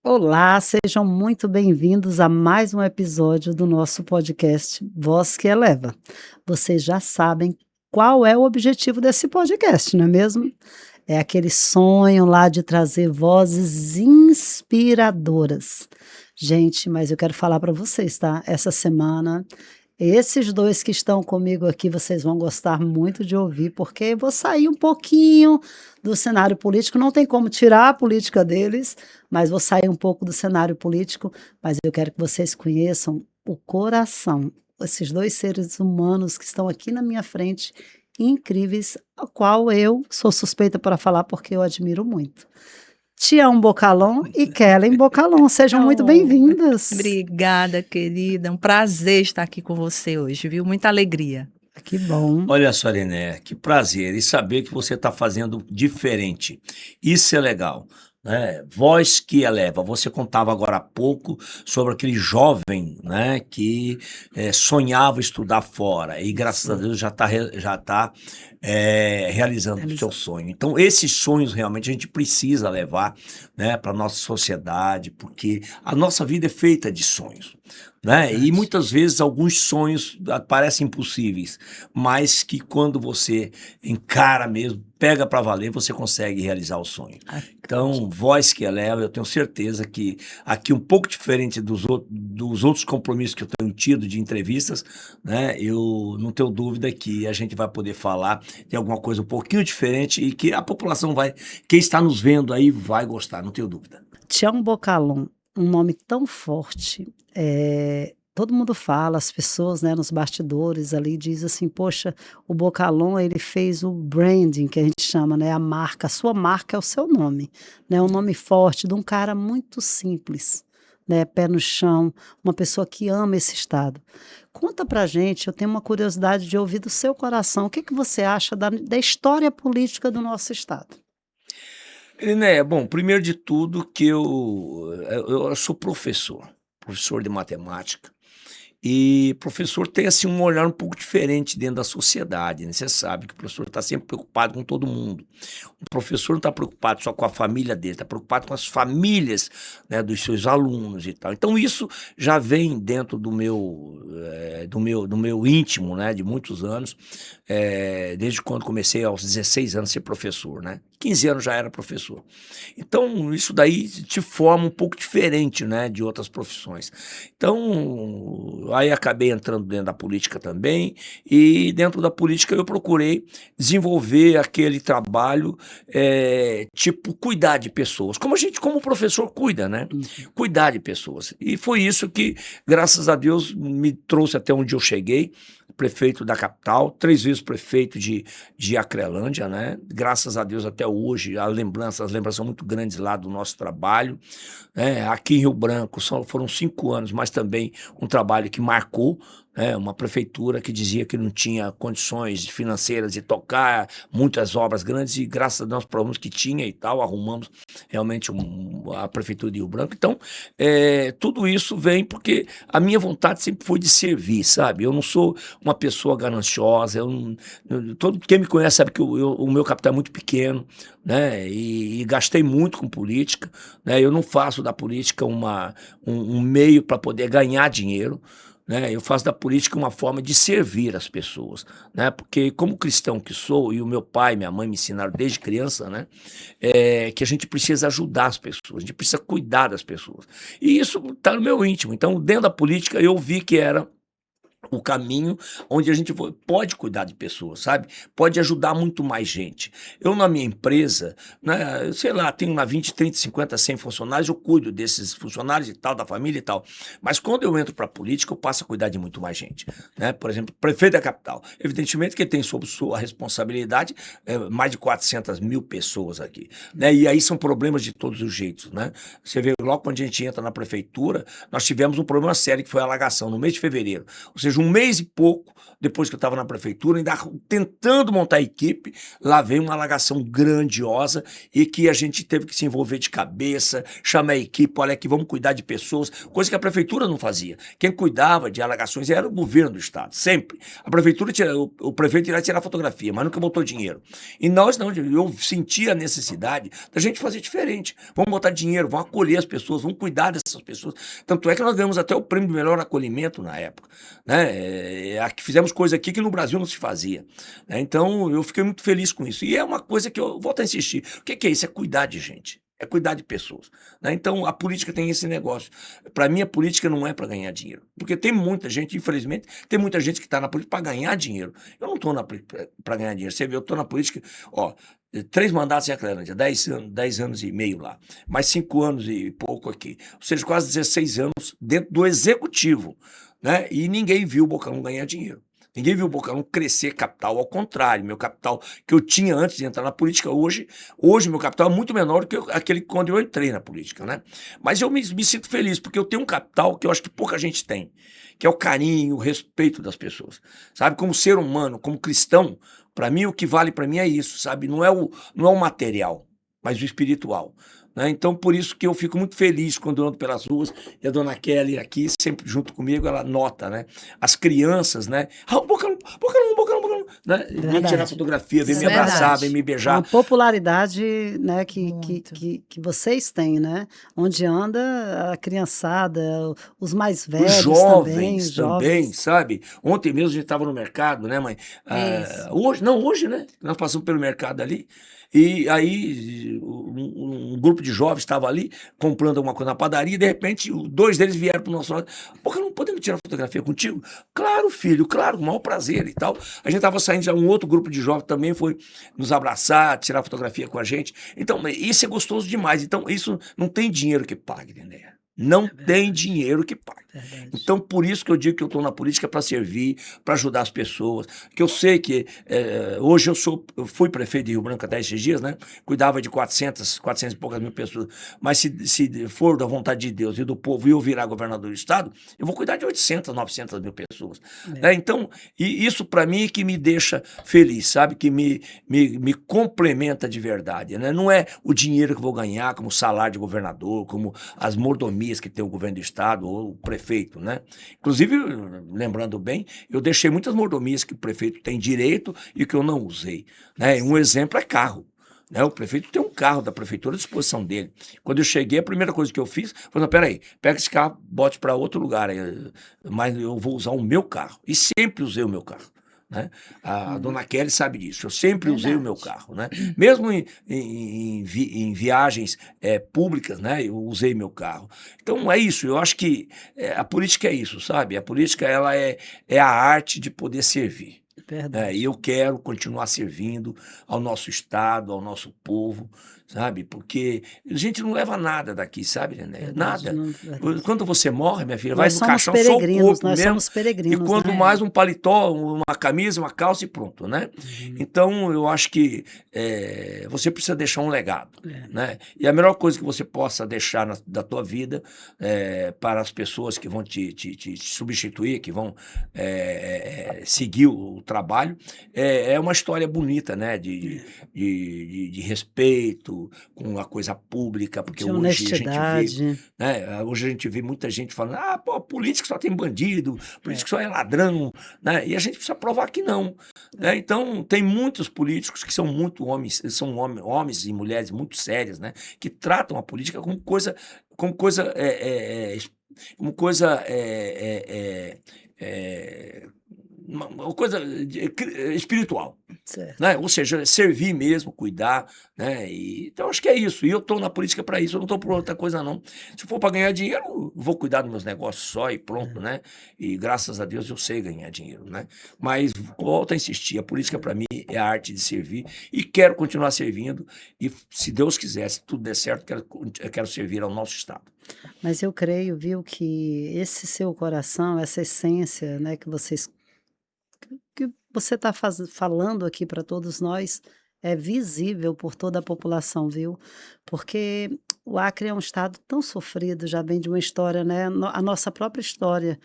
Olá, sejam muito bem-vindos a mais um episódio do nosso podcast Voz que Eleva. Vocês já sabem qual é o objetivo desse podcast, não é mesmo? É aquele sonho lá de trazer vozes inspiradoras. Gente, mas eu quero falar para vocês, tá? Essa semana esses 2 que estão comigo aqui, vocês vão gostar muito de ouvir, porque eu vou sair um pouquinho do cenário político, não tem como tirar a política deles, mas vou sair um pouco do cenário político, mas eu quero que vocês conheçam o coração, esses 2 seres humanos que estão aqui na minha frente, incríveis, a qual eu sou suspeita para falar, porque eu admiro muito. Tião Bocalon e Kellen Bocalon, sejam muito Oh, bem-vindas. obrigada, querida. Um prazer estar aqui com você hoje, viu? Muita alegria. Que bom. Olha só, René, que prazer e saber que você está fazendo diferente. Isso é legal, né? Voz que eleva. Você contava agora há pouco sobre aquele jovem, né, que sonhava estudar fora e graças a Isso. Deus já tá realizando o seu Realiza sonho. Então, esses sonhos realmente a gente precisa levar, né, para nossa sociedade, porque a nossa vida é feita de sonhos. Né? E verdade. muitas vezes alguns sonhos parecem impossíveis, mas que quando você encara mesmo, pega para valer, você consegue realizar o sonho. Então, Acredito. voz que eleva, eu tenho certeza que aqui um pouco diferente dos outros compromissos que eu tenho tido de entrevistas, né? Eu não tenho dúvida que a gente vai poder falar de alguma coisa um pouquinho diferente e que a população vai, quem está nos vendo aí vai gostar, não tenho dúvida. Tião Bocalon, um nome tão forte, todo mundo fala, as pessoas, né, nos bastidores ali diz assim: "Poxa, o Bocalon ele fez o branding", que a gente chama, né, a marca, a sua marca é o seu nome, né, um nome forte de um cara muito simples, né, pé no chão, uma pessoa que ama esse estado. Conta pra gente, eu tenho uma curiosidade de ouvir do seu coração, o que que você acha da história política do nosso estado? Né, bom, primeiro de tudo que eu sou professor de matemática, e professor tem, assim, um olhar um pouco diferente dentro da sociedade, né, você sabe que o professor está sempre preocupado com todo mundo. O professor não está preocupado só com a família dele, está preocupado com as famílias, né, dos seus alunos e tal. Então isso já vem dentro do meu íntimo, né, de muitos anos, desde quando comecei aos 16 anos a ser professor, né, 15 anos já era professor. Então isso daí te forma um pouco diferente, né, de outras profissões. Então, aí acabei entrando dentro da política também, e dentro da política eu procurei desenvolver aquele trabalho, tipo, cuidar de pessoas, como a gente, como professor cuida, né? Uhum. Cuidar de pessoas. E foi isso que, graças a Deus, me trouxe até onde eu cheguei, prefeito da capital, 3 vezes prefeito de Acrelândia, né? Graças a Deus até hoje, as lembranças são muito grandes lá do nosso trabalho, né? Aqui em Rio Branco foram 5 anos, mas também um trabalho que marcou, né? Uma prefeitura que dizia que não tinha condições financeiras de tocar muitas obras grandes e graças a Deus problemas que tinha e tal, arrumamos realmente a prefeitura de Rio Branco. Então, tudo isso vem porque a minha vontade sempre foi de servir, sabe? Eu não sou uma pessoa gananciosa, todo quem me conhece sabe que o meu capital é muito pequeno, né? E gastei muito com política, né? Eu não faço da política um meio para poder ganhar dinheiro, né? Eu faço da política uma forma de servir as pessoas, né? Porque como cristão que sou, e o meu pai e minha mãe me ensinaram desde criança, né? Que a gente precisa ajudar as pessoas, a gente precisa cuidar das pessoas. E isso está no meu íntimo. Então, dentro da política, eu vi que era o caminho onde a gente pode cuidar de pessoas, sabe? Pode ajudar muito mais gente. Eu na minha empresa, né, sei lá, tenho na 20, 30, 50, 100 funcionários, eu cuido desses funcionários e tal, da família e tal. Mas quando eu entro para a política, eu passo a cuidar de muito mais gente, né? Por exemplo, prefeito da capital. Evidentemente que ele tem sob sua responsabilidade mais de 400 mil pessoas aqui, né? E aí são problemas de todos os jeitos, né? Você vê, logo quando a gente entra na prefeitura, nós tivemos um problema sério que foi a alagação no mês de fevereiro. Ou seja, seja, um mês e pouco depois que eu estava na prefeitura, ainda tentando montar a equipe, lá veio uma alagação grandiosa e que a gente teve que se envolver de cabeça, chamar a equipe, olha aqui, vamos cuidar de pessoas, coisa que a prefeitura não fazia. Quem cuidava de alagações era o governo do estado, sempre. A prefeitura, o prefeito ia tirar fotografia, mas nunca botou dinheiro. E nós não, eu sentia a necessidade da gente fazer diferente. Vamos botar dinheiro, vamos acolher as pessoas, vamos cuidar dessas pessoas. Tanto é que nós ganhamos até o prêmio de melhor acolhimento na época, né? Fizemos coisa aqui que no Brasil não se fazia, né? Então eu fiquei muito feliz com isso. E é uma coisa que eu volto a insistir. O que é isso? É cuidar de gente. É cuidar de pessoas, né? Então a política tem esse negócio. Para mim a política não é para ganhar dinheiro, porque tem muita gente, infelizmente, tem muita gente que está na política para ganhar dinheiro. Eu não estou para ganhar dinheiro. Você vê, eu estou na política, ó, 3 mandatos em Acrelândia, 10 anos e meio lá, mais 5 anos e pouco aqui, ou seja, quase 16 anos dentro do executivo, né? E ninguém viu o Bocarão ganhar dinheiro. Ninguém viu o Bocarão crescer capital, ao contrário, meu capital que eu tinha antes de entrar na política, hoje meu capital é muito menor do que aquele quando eu entrei na política, né? Mas eu me sinto feliz, porque eu tenho um capital que eu acho que pouca gente tem, que é o carinho, o respeito das pessoas, sabe? Como ser humano, como cristão, para mim o que vale para mim é isso, sabe? Não é o material, mas o espiritual, né? Então, por isso que eu fico muito feliz quando eu ando pelas ruas e a dona Kelly aqui, sempre junto comigo, ela nota, né? As crianças, né? Ah, Bocarão, né? Vem tirar fotografia, vem Isso me é abraçar, verdade. vem me Uma beijar. popularidade, né, que Muito. vocês têm, né? Onde anda a criançada, os mais Os velhos também, jovens os também, jovens. sabe? Ontem mesmo a gente estava no mercado, né, mãe? Isso. Hoje, né? Nós passamos pelo mercado ali. E aí um grupo de jovens estava ali comprando alguma coisa na padaria e de repente 2 deles vieram para o nosso lado. Pô, não podemos tirar fotografia contigo? Claro, filho, claro, com o maior prazer e tal. A gente estava saindo, já um outro grupo de jovens também foi nos abraçar, tirar fotografia com a gente. Então, isso é gostoso demais. Então, isso não tem dinheiro que pague, né? Não É tem verdade, dinheiro que pague. verdade. Então, por isso que eu digo que eu estou na política para servir, para ajudar as pessoas. Que eu sei que hoje eu fui prefeito de Rio Branco até esses dias, né? Cuidava de 400 e poucas mil pessoas. Mas se for da vontade de Deus e do povo e eu virar governador do estado, eu vou cuidar de 800, 900 mil pessoas, né? Então, e isso para mim é que me deixa feliz, sabe? Que me complementa de verdade, né? Não é o dinheiro que eu vou ganhar como salário de governador, como as mordomias que tem o governo do estado ou o prefeito, né? Inclusive, lembrando bem, eu deixei muitas mordomias que o prefeito tem direito e que eu não usei, né? Um exemplo é carro, né? O prefeito tem um carro da prefeitura à disposição dele. Quando eu cheguei, a primeira coisa que eu fiz foi, não, peraí, pega esse carro, bote para outro lugar, mas eu vou usar o meu carro. E sempre usei o meu carro, né? A dona Kelly sabe disso. Eu sempre usei o meu Verdade. carro, né? Mesmo em viagens públicas, né? Eu usei meu carro. Então é isso. Eu acho que a política é isso, sabe? A política ela é a arte de poder servir. E Verdade. eu quero continuar servindo ao nosso estado, ao nosso povo, sabe? Porque a gente não leva nada daqui, sabe, Nené? Verdade, Nada. não, verdade. Quando você morre, minha filha, vai Nós no somos caixão só o peregrinos, corpo nós mesmo. somos E peregrinos, quanto né? mais um paletó, uma camisa, uma calça e pronto, né? Então, eu acho que você precisa deixar um legado, né? E a melhor coisa que você possa deixar da tua vida para as pessoas que vão te substituir, que vão seguir o trabalho, é uma história bonita, né? De respeito com a coisa pública, porque De hoje a gente vê, honestidade. né? Hoje a gente vê muita gente falando, pô, político só tem bandido, político só é ladrão, né? E a gente precisa provar que não, né? Então, tem muitos políticos que são muito homens, homens e mulheres muito sérias, né? Que tratam a política como coisa, como coisa, como coisa, uma coisa espiritual, Certo. né? Ou seja, servir mesmo, cuidar, né? Então acho que é isso. E eu estou na política para isso, eu não estou por outra coisa, não. Se for para ganhar dinheiro, eu vou cuidar dos meus negócios só e pronto, né? E graças a Deus eu sei ganhar dinheiro, né? Mas volto a insistir, a política para mim é a arte de servir e quero continuar servindo. E se Deus quiser, se tudo der certo, eu quero servir ao nosso estado. Mas eu creio, viu, que esse seu coração, essa essência, né, que você está falando aqui para todos nós, é visível por toda a população, viu? Porque o Acre é um estado tão sofrido, já vem de uma história, né? A nossa própria história.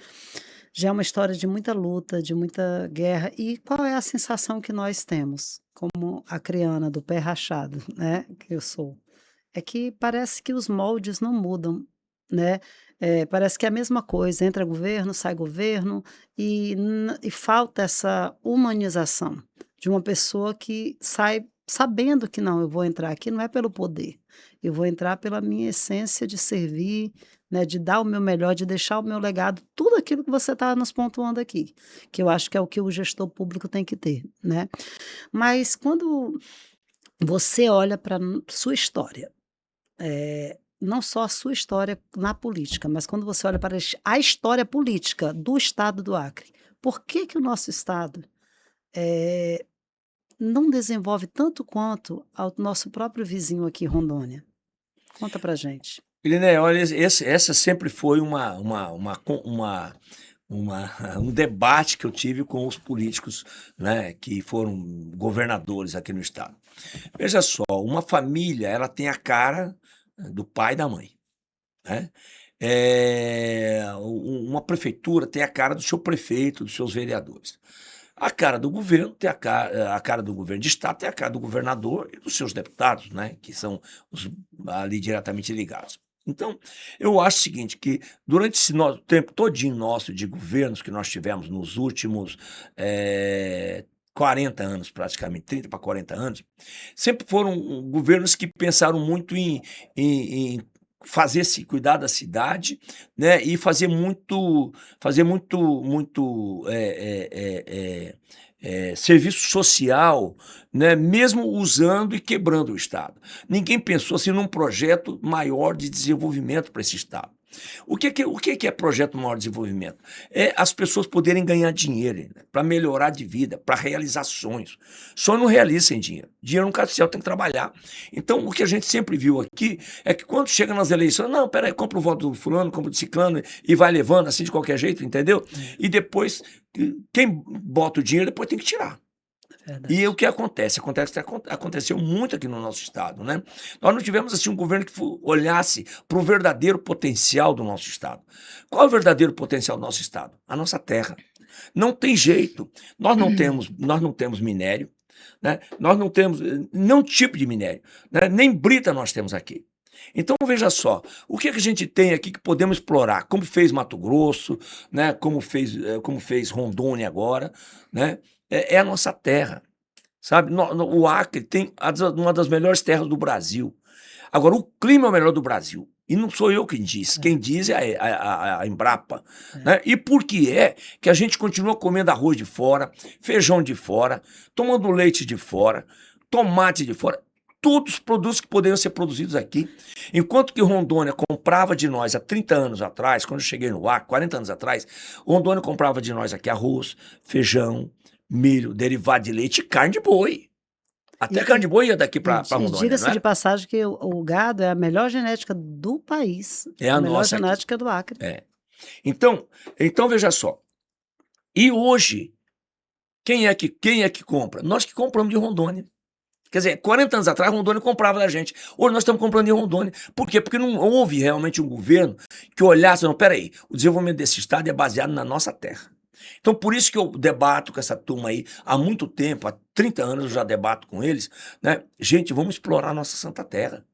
já é uma história de muita luta, de muita guerra. E qual é a sensação que nós temos, como acriana do pé rachado, né, que eu sou? É que parece que os moldes não mudam, né, parece que é a mesma coisa, entra governo, sai governo, e falta essa humanização de uma pessoa que sai sabendo que não, eu vou entrar aqui não é pelo poder, eu vou entrar pela minha essência de servir, né, de dar o meu melhor, de deixar o meu legado, tudo aquilo que você está nos pontuando aqui, que eu acho que é o que o gestor público tem que ter, né. Mas quando você olha para sua história, não só a sua história na política, mas quando você olha para a história política do estado do Acre, por que que o nosso estado, eh, não desenvolve tanto quanto ao nosso próprio vizinho aqui, Rondônia? Conta pra gente. Iliné, olha, essa sempre foi um debate que eu tive com os políticos, né, que foram governadores aqui no estado. Veja só, uma família, ela tem a cara do pai e da mãe, né? Uma prefeitura tem a cara do seu prefeito, dos seus vereadores. A cara do governo tem a cara do governo de estado, tem a cara do governador e dos seus deputados, né, que são os ali diretamente ligados. Então, eu acho o seguinte, que durante esse tempo todinho nosso de governos que nós tivemos nos últimos 40 anos, praticamente, 30 para 40 anos, sempre foram governos que pensaram muito em fazer-se cuidar da cidade, né, e fazer muito serviço social, né, mesmo usando e quebrando o Estado. Ninguém pensou assim num projeto maior de desenvolvimento para esse Estado. O que é projeto maior de desenvolvimento? É as pessoas poderem ganhar dinheiro, né, para melhorar de vida, para realizar sonhos. Sonho não realiza sem dinheiro. Dinheiro não cai do céu, tem que trabalhar. Então, o que a gente sempre viu aqui é que quando chega nas eleições, não, peraí, compra o voto do fulano, compra o do ciclano e vai levando assim de qualquer jeito, entendeu? E depois, quem bota o dinheiro, depois tem que tirar. Verdade. E o que acontece? Aconteceu muito aqui no nosso estado, né? Nós não tivemos assim um governo que olhasse para o verdadeiro potencial do nosso estado. Qual é o verdadeiro potencial do nosso estado? A nossa terra. Não tem jeito. Nós não temos minério, né? Nós não temos nenhum tipo de minério, né? Nem brita nós temos aqui. Então veja só, o que a gente tem aqui que podemos explorar, como fez Mato Grosso, né? Como fez Rondônia agora, né? É a nossa terra, sabe? O Acre tem uma das melhores terras do Brasil. Agora, o clima é o melhor do Brasil. E não sou eu quem diz. Quem diz é a Embrapa. Né? E por que é que a gente continua comendo arroz de fora, feijão de fora, tomando leite de fora, tomate de fora? Todos os produtos que poderiam ser produzidos aqui. Enquanto que Rondônia comprava de nós há 30 anos atrás, quando eu cheguei no Acre, 40 anos atrás, Rondônia comprava de nós aqui arroz, feijão, milho, derivado de leite e carne de boi. Até E carne de boi ia daqui para e Rondônia, não diga-se de era? passagem que o gado é a melhor genética do país, É a a melhor nossa aqui. genética do Acre. É. Então veja só. E hoje, quem é que compra? Nós que compramos de Rondônia. Quer dizer, 40 anos atrás, Rondônia comprava da gente. Hoje nós estamos comprando em Rondônia. Por quê? Porque não houve realmente um governo que olhasse, não, peraí, o desenvolvimento desse estado é baseado na nossa terra. Então, por isso que eu debato com essa turma aí há muito tempo, há 30 anos eu já debato com eles, né? Gente, vamos explorar a nossa Santa Terra,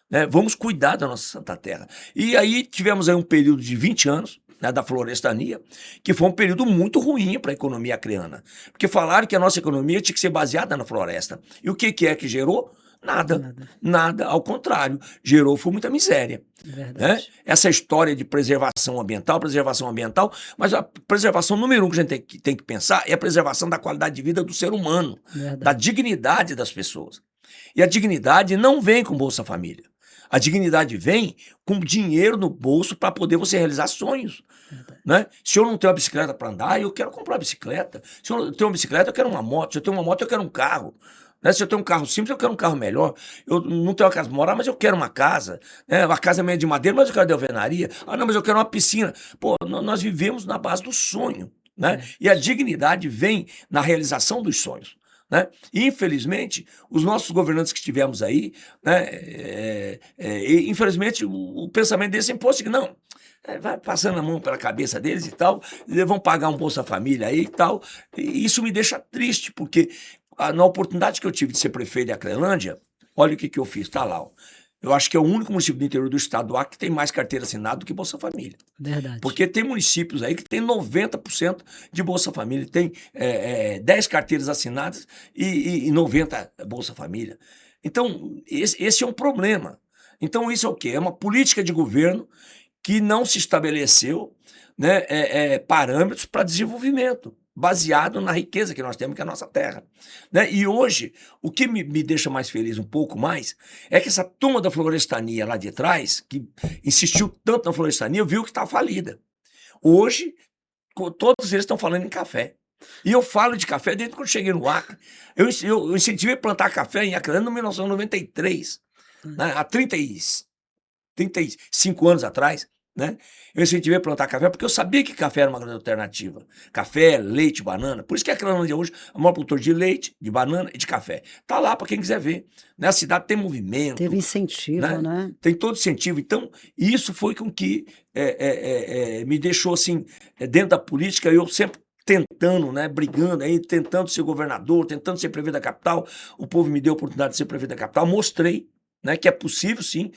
né? Vamos cuidar da nossa Santa Terra. E aí tivemos aí um período de 20 anos, né, da florestania, que foi um período muito ruim para a economia acreana. Porque falaram que a nossa economia tinha que ser baseada na floresta. E o que é que gerou? Nada. Nada, ao contrário, gerou foi muita miséria. Né? Verdade. Essa história de preservação ambiental, mas a preservação número um que a gente tem que pensar é a preservação da qualidade de vida do ser humano, da Verdade. dignidade das pessoas. E a dignidade não vem com Bolsa Família. A dignidade vem com dinheiro no bolso para poder você realizar sonhos. Né? Se eu não tenho uma bicicleta para andar, eu quero comprar uma bicicleta. Se eu tenho uma bicicleta, eu quero uma moto. Se eu tenho uma moto, eu quero um carro. Né? Se eu tenho um carro simples, eu quero um carro melhor. Eu não tenho uma casa para morar, mas eu quero uma casa. Né? A casa é meio de madeira, mas eu quero de alvenaria. Ah, não, mas eu quero uma piscina. Pô, nós vivemos na base do sonho. Né? E a dignidade vem na realização dos sonhos. né? E, infelizmente, os nossos governantes que tivemos aí, né, infelizmente, o pensamento deles sempre fosse que não, vai passando a mão pela cabeça deles e tal, eles vão pagar um Bolsa Família aí e tal. E isso me deixa triste, porque na oportunidade que eu tive de ser prefeito de Acrelândia, olha o que eu fiz, tá lá, ó. Eu acho que é o único município do interior do estado do Acre que tem mais carteira assinada do que Bolsa Família. Verdade. Porque tem municípios aí que tem 90% de Bolsa Família, tem 10 carteiras assinadas e 90 Bolsa Família. Então, esse é um problema. Então, isso é o quê? É uma política de governo que não se estabeleceu, né, parâmetros para desenvolvimento, baseado na riqueza que nós temos, que é a nossa terra, né? E hoje, o que me deixa mais feliz um pouco mais, é que essa turma da florestania lá de trás, que insistiu tanto na florestania, viu que está falida. Hoje, todos eles estão falando em café. E eu falo de café desde quando cheguei no Acre. Eu incentivei a plantar café em Acreano em 1993, né? Há 35 anos atrás, né? Eu incentivei a plantar café porque eu sabia que café era uma grande alternativa. Café, leite, banana. Por isso que a Acrelândia hoje é o maior produtor de leite, de banana e de café. Tá lá para quem quiser ver, né? A cidade tem movimento. Teve incentivo, né? Tem todo incentivo. Então, isso foi com que me deixou assim, dentro da política, eu sempre tentando, né, brigando aí, tentando ser governador, tentando ser prefeito da capital. O povo me deu a oportunidade de ser prefeito da capital, mostrei, né, que é possível, sim,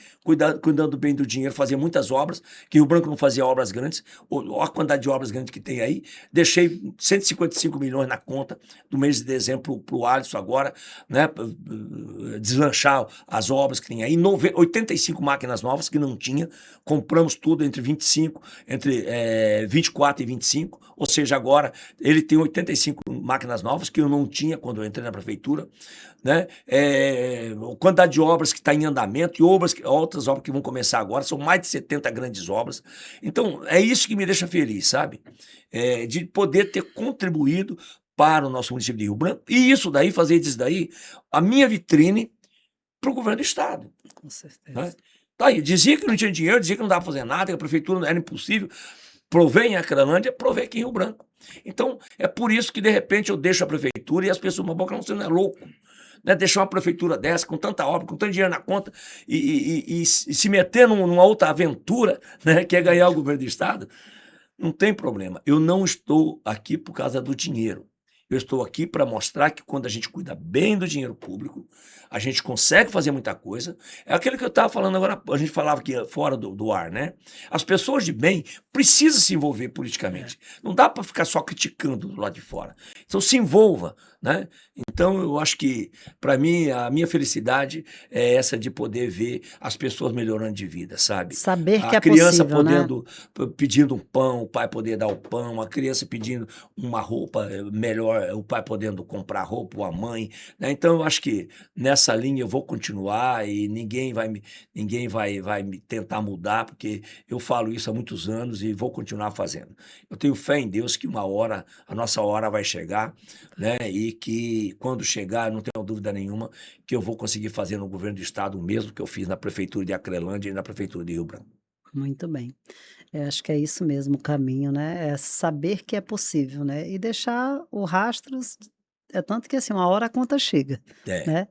cuidando bem do dinheiro, fazer muitas obras, que Rio Branco não fazia obras grandes, olha a quantidade de obras grandes que tem aí. Deixei 155 milhões na conta do mês de dezembro para o Alisson agora, né, deslanchar as obras que tem aí, 85 máquinas novas que não tinha, compramos tudo entre 24 e 25, ou seja, agora ele tem 85 máquinas novas que eu não tinha quando eu entrei na prefeitura, né? A quantidade de obras que está em andamento e outras obras que vão começar agora, são mais de 70 grandes obras. Então, é isso que me deixa feliz, sabe? De poder ter contribuído para o nosso município de Rio Branco, e isso daí, fazer disso daí, a minha vitrine para o governo do estado. Com certeza. Né? Tá aí, dizia que não tinha dinheiro, dizia que não dava para fazer nada, que a prefeitura era impossível. Provei em Acrelândia, provei aqui em Rio Branco. Então, é por isso que, de repente, eu deixo a prefeitura e as pessoas uma boca, não, você não é louco. Né, deixar uma prefeitura dessa, com tanta obra, com tanto dinheiro na conta, e se meter numa outra aventura, né, que é ganhar o governo do estado, não tem problema. Eu não estou aqui por causa do dinheiro. Eu estou aqui para mostrar que quando a gente cuida bem do dinheiro público, a gente consegue fazer muita coisa. É aquilo que eu estava falando agora, a gente falava aqui fora do ar, né? As pessoas de bem precisam se envolver politicamente. Não dá para ficar só criticando do lado de fora. Então se envolva, né? Então eu acho que, para mim, a minha felicidade é essa de poder ver as pessoas melhorando de vida, sabe? Saber que A é criança possível, né? pedindo um pão, o pai poder dar o pão, a criança pedindo uma roupa melhor, o pai podendo comprar roupa, ou a mãe, né? Então eu acho que nessa linha eu vou continuar e ninguém vai me tentar mudar, porque eu falo isso há muitos anos e vou continuar fazendo. Eu tenho fé em Deus que uma hora, a nossa hora vai chegar, né? E que quando chegar, não tenho dúvida nenhuma, que eu vou conseguir fazer no governo do estado o mesmo que eu fiz na prefeitura de Acrelândia e na prefeitura de Rio Branco. Muito bem. Eu acho que é isso mesmo o caminho, né? É saber que é possível, né? E deixar o rastros. É tanto que assim, uma hora a conta chega, É. né?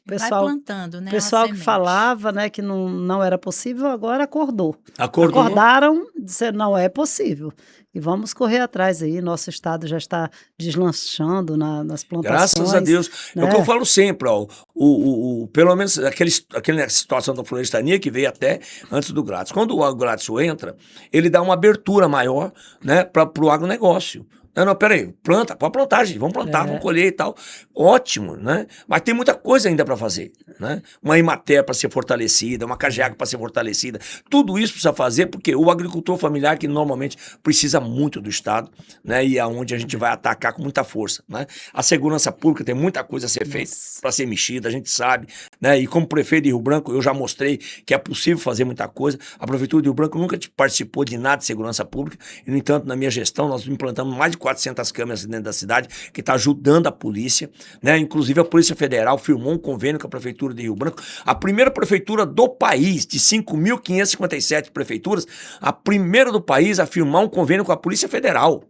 O Vai pessoal, plantando, né, a pessoal que semente. falava, né, que não era possível, agora acordou. Acordou? Acordaram, disseram, não é possível. E vamos correr atrás aí. Nosso estado já está deslanchando nas plantações. Graças a Deus. É o que eu né? falo sempre, ó, pelo menos aquela situação da florestania que veio até antes do Gladys. Quando o Gladys entra, ele dá uma abertura maior, né, para o agronegócio. Não, peraí, pode plantar, gente, vamos plantar, vamos colher e tal. Ótimo, né? Mas tem muita coisa ainda para fazer, né? Uma Emater para ser fortalecida, uma Cageac para ser fortalecida. Tudo isso precisa fazer porque o agricultor familiar que normalmente precisa muito do Estado, né? E é onde a gente vai atacar com muita força, né? A segurança pública tem muita coisa a ser feita para ser mexida, a gente sabe, né? E como prefeito de Rio Branco, eu já mostrei que é possível fazer muita coisa. A prefeitura de Rio Branco nunca participou de nada de segurança pública e, no entanto, na minha gestão, nós implantamos mais de 400 câmeras dentro da cidade, que está ajudando a polícia, né? Inclusive a Polícia Federal firmou um convênio com a Prefeitura de Rio Branco, a primeira prefeitura do país, de 5.557 prefeituras, a primeira do país a firmar um convênio com a Polícia Federal,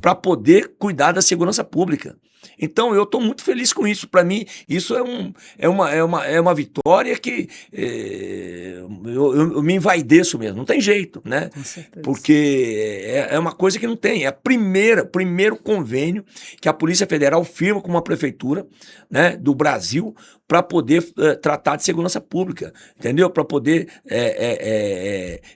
para poder cuidar da segurança pública. Então, eu estou muito feliz com isso. Para mim, isso é uma vitória que eu me envaideço mesmo. Não tem jeito, né? Com certeza. Porque é uma coisa que não tem. É primeiro convênio que a Polícia Federal firma com uma prefeitura, né, do Brasil para poder tratar de segurança pública, entendeu? Para poder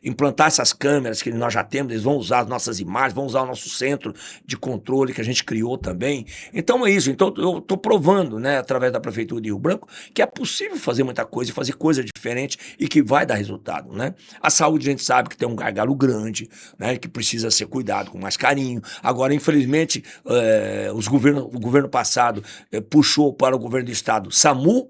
implantar essas câmeras que nós já temos, eles vão usar as nossas imagens, vão usar o nosso centro de controle que a gente criou também. Então é isso. Então eu estou provando, né, através da Prefeitura de Rio Branco, que é possível fazer muita coisa e fazer coisa diferente e que vai dar resultado, né? A saúde a gente sabe que tem um gargalo grande, né, que precisa ser cuidado com mais carinho. Agora, infelizmente, o governo passado puxou para o governo do estado SAMU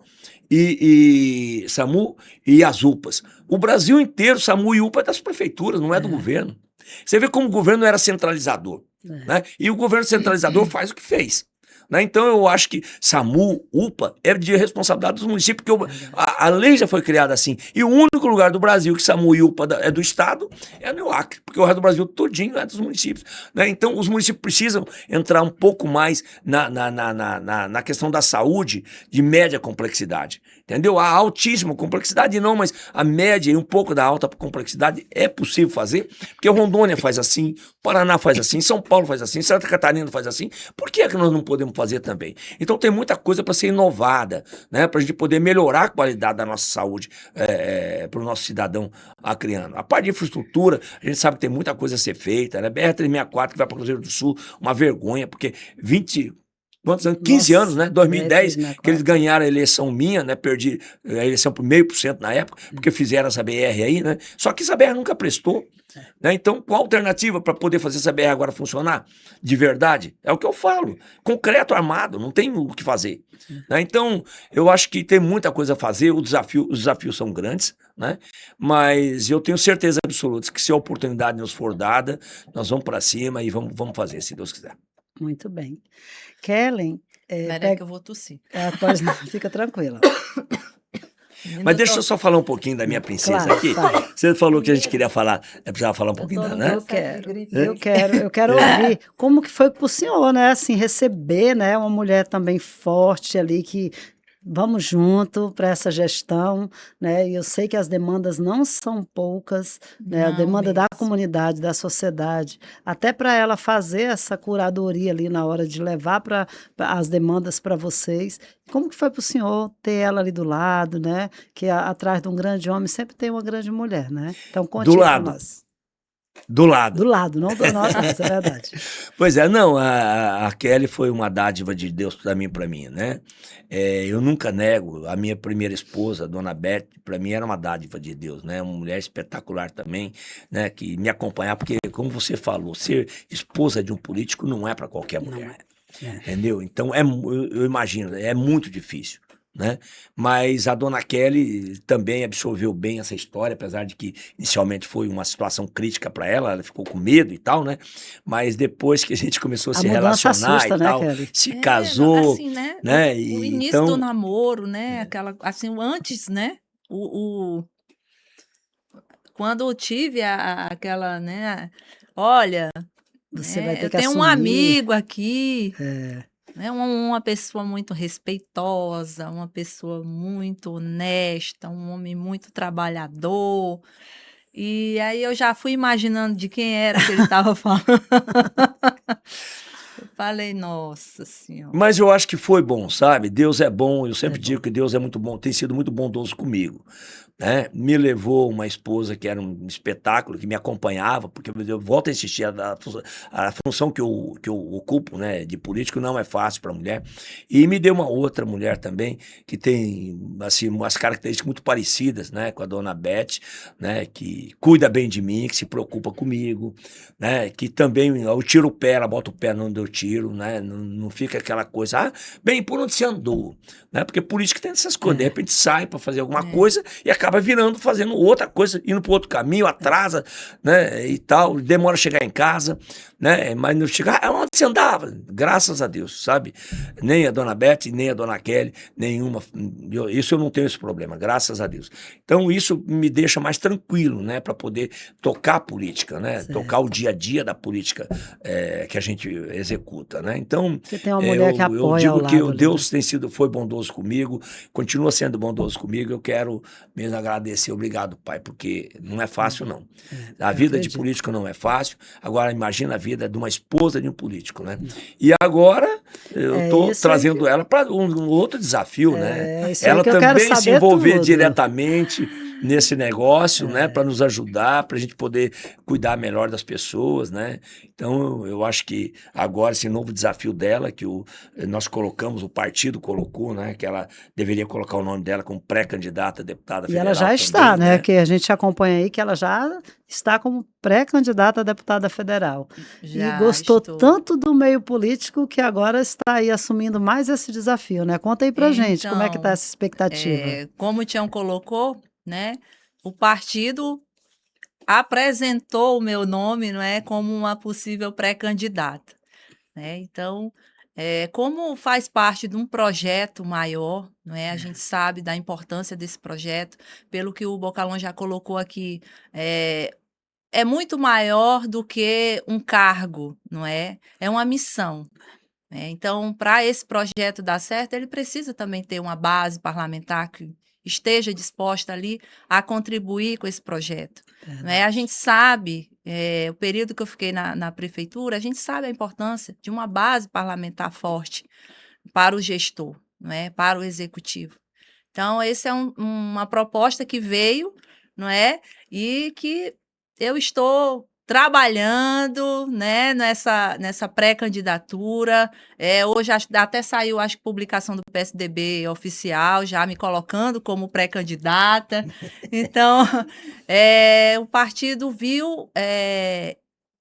SAMU e as UPAs. O Brasil inteiro, SAMU e UPA é das prefeituras, não é do governo. Você vê como o governo era centralizador, né? E o governo centralizador faz o que fez. Né? Então eu acho que SAMU, UPA, é de responsabilidade dos municípios, porque a lei já foi criada assim. E o único lugar do Brasil que SAMU e UPA é do Estado é no Acre, porque o resto do Brasil todinho é dos municípios. Né? Então os municípios precisam entrar um pouco mais na questão da saúde de média complexidade. Entendeu? A altíssima complexidade não, mas a média e um pouco da alta complexidade é possível fazer, porque Rondônia faz assim, Paraná faz assim, São Paulo faz assim, Santa Catarina faz assim. Por que é que nós não podemos fazer também? Então tem muita coisa para ser inovada, né? Para a gente poder melhorar a qualidade da nossa saúde para o nosso cidadão acreano. A parte de infraestrutura, a gente sabe que tem muita coisa a ser feita, né? BR-364 que vai para o Cruzeiro do Sul, uma vergonha, porque 15 anos, né? 2010, que eles ganharam a eleição minha, né? Perdi a eleição por 0,5% na época, porque fizeram essa BR aí, né? Só que essa BR nunca prestou. Né? Então, qual a alternativa para poder fazer essa BR agora funcionar de verdade? É o que eu falo. Concreto armado, não tem o que fazer. Né? Então, eu acho que tem muita coisa a fazer, os desafios são grandes, né? Mas eu tenho certeza absoluta que se a oportunidade nos for dada, nós vamos para cima e vamos fazer, se Deus quiser. Muito bem. Kellen, Peraí que eu vou tossir. pode, fica tranquila. Mas deixa eu só falar um pouquinho da minha princesa Claro, aqui. vai. Você falou que a gente queria falar, precisava falar um pouquinho da, né? Eu quero ouvir como que foi pro senhor, né, assim, receber, né, uma mulher também forte ali que vamos junto para essa gestão, né? E eu sei que as demandas não são poucas, né? A Não demanda da mesmo. comunidade, da sociedade, até para ela fazer essa curadoria ali na hora de levar as demandas para vocês. Como que foi para o senhor ter ela ali do lado, né? Que atrás de um grande homem sempre tem uma grande mulher, né? Então conte Do aí pra lado. nós. Do lado. Do lado, não do nosso, mas é verdade. Pois é, não, a Kelly foi uma dádiva de Deus para mim, né? Eu nunca nego, a minha primeira esposa, a dona Beth, para mim era uma dádiva de Deus, né? Uma mulher espetacular também, né? Que me acompanhava, porque, como você falou, ser esposa de um político não é para qualquer mulher, entendeu? Então, eu imagino, é muito difícil. Né? Mas a dona Kelly também absorveu bem essa história, apesar de que inicialmente foi uma situação crítica para ela ficou com medo e tal, né? Mas depois que a gente começou a se mudança relacionar assusta, e né, tal, Kelly? se casou, assim, né? né? O E início então, do namoro, né? Aquela, assim, antes, né? Quando eu tive aquela, né? Olha, Você né, vai ter eu que tenho um assumir. amigo aqui, É, né? Uma pessoa muito respeitosa, uma pessoa muito honesta, um homem muito trabalhador. E aí eu já fui imaginando de quem era que ele estava falando. Eu falei, nossa senhora. mas eu acho que foi bom, sabe? Deus é bom, eu sempre bom. digo que Deus é muito bom, tem sido muito bondoso comigo. Né? Me levou uma esposa que era um espetáculo, que me acompanhava, porque eu volto a insistir, a função que eu ocupo, né, de político não é fácil para a mulher, e me deu uma outra mulher também, que tem assim, umas características muito parecidas, né, com a dona Beth, né, que cuida bem de mim, que se preocupa comigo, né, que também eu tiro o pé, ela bota o pé onde eu tiro, né, não fica aquela coisa, bem, por onde você andou, né, porque político tem essas coisas, de repente sai para fazer alguma coisa e acaba acaba virando, fazendo outra coisa, indo para outro caminho, atrasa, né, e tal, demora a chegar em casa, né, mas não chega, onde você andava? Graças a Deus, sabe? Nem a dona Beth, nem a dona Kelly, nenhuma, isso eu não tenho esse problema, graças a Deus. Então isso me deixa mais tranquilo, né, para poder tocar a política, né, tocar o dia a dia da política que a gente executa, né? Então, Porque tem uma mulher que apoia ao digo que lado ali, Deus foi bondoso comigo, continua sendo bondoso comigo, eu quero mesmo agradecer, obrigado, Pai, porque não é fácil, não. A vida de político não é fácil, agora imagina a vida de uma esposa de um político, né? E agora eu estou trazendo ela para um outro desafio, né? Ela também se envolver diretamente nesse negócio, né, para nos ajudar, para a gente poder cuidar melhor das pessoas, né? Então, eu acho que agora esse novo desafio dela, que nós colocamos, o partido colocou, né, que ela deveria colocar o nome dela como pré-candidata a deputada federal. E ela já está, né? Que a gente acompanha aí que ela já está como pré-candidata a deputada federal. E gostou tanto do meio político que agora está aí assumindo mais esse desafio, né? Conta aí pra gente, como é que está essa expectativa? Como o Tião colocou, né? O partido apresentou o meu nome, não é, como uma possível pré-candidata, né? Então, como faz parte de um projeto maior, não é? A gente sabe da importância desse projeto, pelo que o Bocalhão já colocou aqui, é muito maior do que um cargo, não é? É uma missão. Então, para esse projeto dar certo, ele precisa também ter uma base parlamentar que esteja disposta ali a contribuir com esse projeto. A gente sabe, o período que eu fiquei na prefeitura, a gente sabe a importância de uma base parlamentar forte para o gestor, não é? Para o executivo. Então, essa é uma proposta que veio, não é? E que eu estou trabalhando, né, nessa pré-candidatura. Hoje até saiu, acho que publicação do PSDB oficial, já me colocando como pré-candidata. Então, o partido viu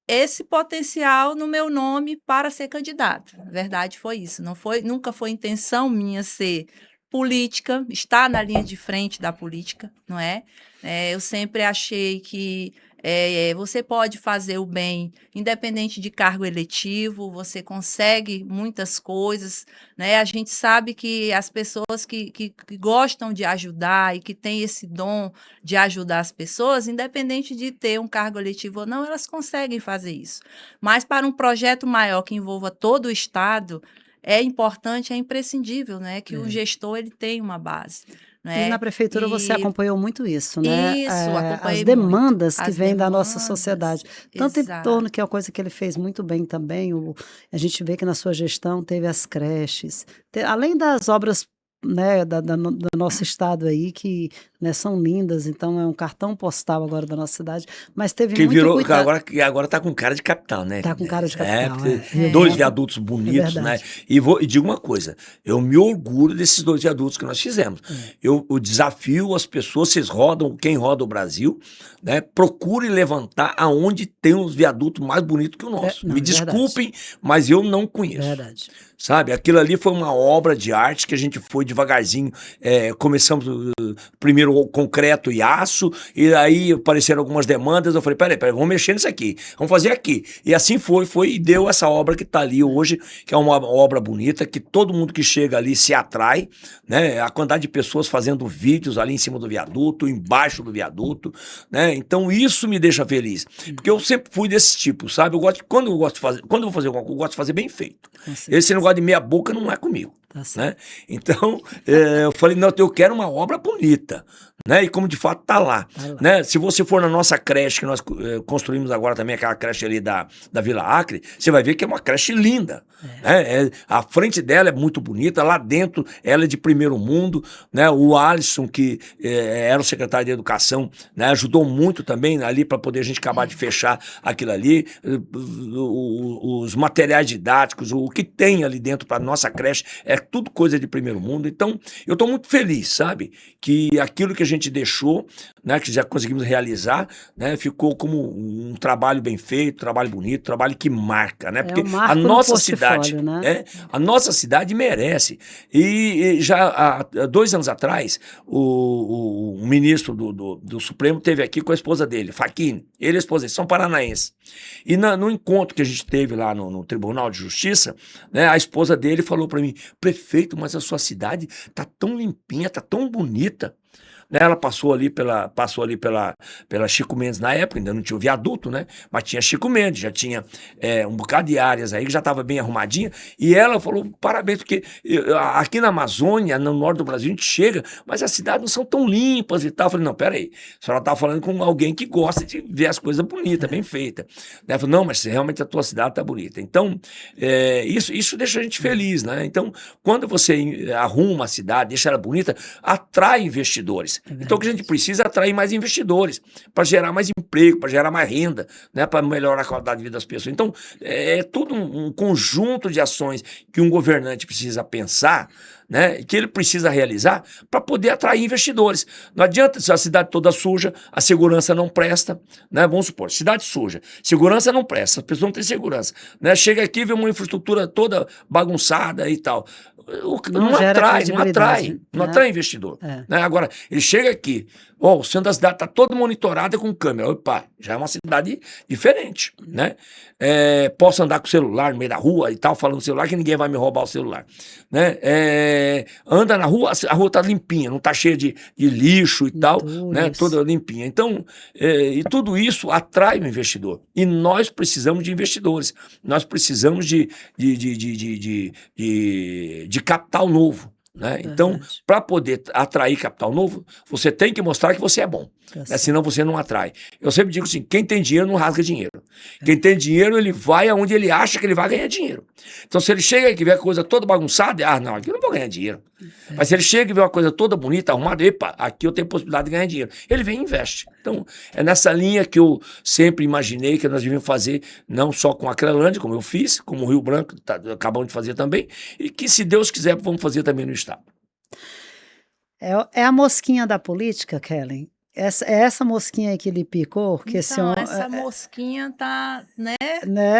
esse potencial no meu nome para ser candidata. A verdade foi isso. Nunca foi intenção minha ser política, estar na linha de frente da política, não é? Eu sempre achei que você pode fazer o bem, independente de cargo eletivo, você consegue muitas coisas, né? A gente sabe que as pessoas que gostam de ajudar e que têm esse dom de ajudar as pessoas, independente de ter um cargo eletivo ou não, elas conseguem fazer isso. Mas para um projeto maior que envolva todo o Estado, é importante, é imprescindível, né, que o gestor ele tenha uma base. E na prefeitura você acompanhou muito isso, né? Isso, acompanhei as demandas muito. Que vêm da nossa sociedade. Tanto exato. Em torno, que é uma coisa que ele fez muito bem também, a gente vê que na sua gestão teve as creches, além das obras, né, do nosso estado aí, que, né, são lindas, então é um cartão postal agora da nossa cidade, mas teve que muito virou, cuidado. Agora tá com cara de capital, né? Tá com cara de capital, Dois viadutos bonitos, né? E digo uma coisa, eu me orgulho desses 2 viadutos que nós fizemos. Eu desafio as pessoas, quem roda o Brasil, né? Procure levantar aonde tem os viadutos mais bonitos que o nosso. Me desculpem, mas eu não conheço. Verdade. Sabe, aquilo ali foi uma obra de arte que a gente foi devagarzinho, começamos primeiro o concreto e aço, e aí apareceram algumas demandas, eu falei, peraí, vamos mexer nisso aqui, vamos fazer aqui, e assim foi e deu essa obra que está ali hoje, que é uma obra bonita, que todo mundo que chega ali se atrai, né, a quantidade de pessoas fazendo vídeos ali em cima do viaduto, embaixo do viaduto, né, então isso me deixa feliz, porque eu sempre fui desse tipo, sabe, quando eu vou fazer alguma coisa, eu gosto de fazer bem feito. Esse negócio de meia boca não é comigo, né? Então, eu falei, não, eu quero uma obra bonita, né? E como de fato tá lá, né? Se você for na nossa creche, que nós construímos agora também, aquela creche ali da Vila Acre, você vai ver que é uma creche linda, né? A frente dela é muito bonita, lá dentro ela é de primeiro mundo, né? O Alisson, que era o secretário de Educação, né? Ajudou muito também ali para poder a gente acabar de fechar aquilo ali, os materiais didáticos, o que tem ali dentro para nossa creche é tudo coisa de primeiro mundo. Então, eu estou muito feliz, sabe? Que aquilo que a gente gente deixou, né, que já conseguimos realizar, né, ficou como um trabalho bem feito, trabalho bonito, trabalho que marca, né? Porque um marco a no nossa cidade, portfólio, né? a nossa cidade merece. E já há 2 anos atrás, o ministro do Supremo esteve aqui com a esposa dele, Facchini, ele e a esposa dele, são paranaenses. E no encontro que a gente teve lá no Tribunal de Justiça, né, a esposa dele falou para mim, prefeito, mas a sua cidade tá tão limpinha, tá tão bonita. Né, ela passou ali pela Chico Mendes na época, ainda não tinha o viaduto, né? Mas tinha Chico Mendes, já tinha um bocado de áreas aí que já estava bem arrumadinha. E ela falou: parabéns, porque aqui na Amazônia, no norte do Brasil, a gente chega, mas as cidades não são tão limpas e tal. Eu falei: não, peraí, a senhora está falando com alguém que gosta de ver as coisas bonitas, bem feitas. Ela falou: não, mas realmente a tua cidade está bonita. Então, isso deixa a gente feliz, né? Então, quando você arruma a cidade, deixa ela bonita, atrai investidores. Então o que a gente precisa é atrair mais investidores, para gerar mais emprego, para gerar mais renda, né, para melhorar a qualidade de vida das pessoas. Então é tudo um conjunto de ações que um governante precisa pensar, né, que ele precisa realizar para poder atrair investidores. Não adianta se a cidade toda suja, a segurança não presta, né? Vamos supor, cidade suja, segurança não presta, as pessoas não têm segurança, né? Chega aqui e vê uma infraestrutura toda bagunçada e tal. Não atrai investidor. Né? Agora, ele chega aqui, o centro da cidade está todo monitorado com câmera. Opa, já é uma cidade diferente. Né? Posso andar com o celular no meio da rua e tal, falando celular, que ninguém vai me roubar o celular. Né? Anda na rua, a rua está limpinha, não está cheia de lixo e tal, né? Toda limpinha. Então, e tudo isso atrai o investidor. E nós precisamos de investidores. Nós precisamos de capital novo. Né? Então, para poder atrair capital novo, você tem que mostrar que você é bom. Né? Senão você não atrai. Eu sempre digo assim, quem tem dinheiro não rasga dinheiro. Quem tem dinheiro, ele vai aonde ele acha que ele vai ganhar dinheiro. Então, se ele chega e vê a coisa toda bagunçada, não, aqui eu não vou ganhar dinheiro. Mas se ele chega e vê uma coisa toda bonita, arrumada, epa, aqui eu tenho possibilidade de ganhar dinheiro. Ele vem e investe. Então, é nessa linha que eu sempre imaginei que nós devíamos fazer, não só com a Acrelândia, como eu fiz, como o Rio Branco, acabamos de fazer também, e que, se Deus quiser, vamos fazer também no Estado. É a mosquinha da política, Kellen? Essa mosquinha aí que lhe picou? Que então, essa mosquinha tá, né?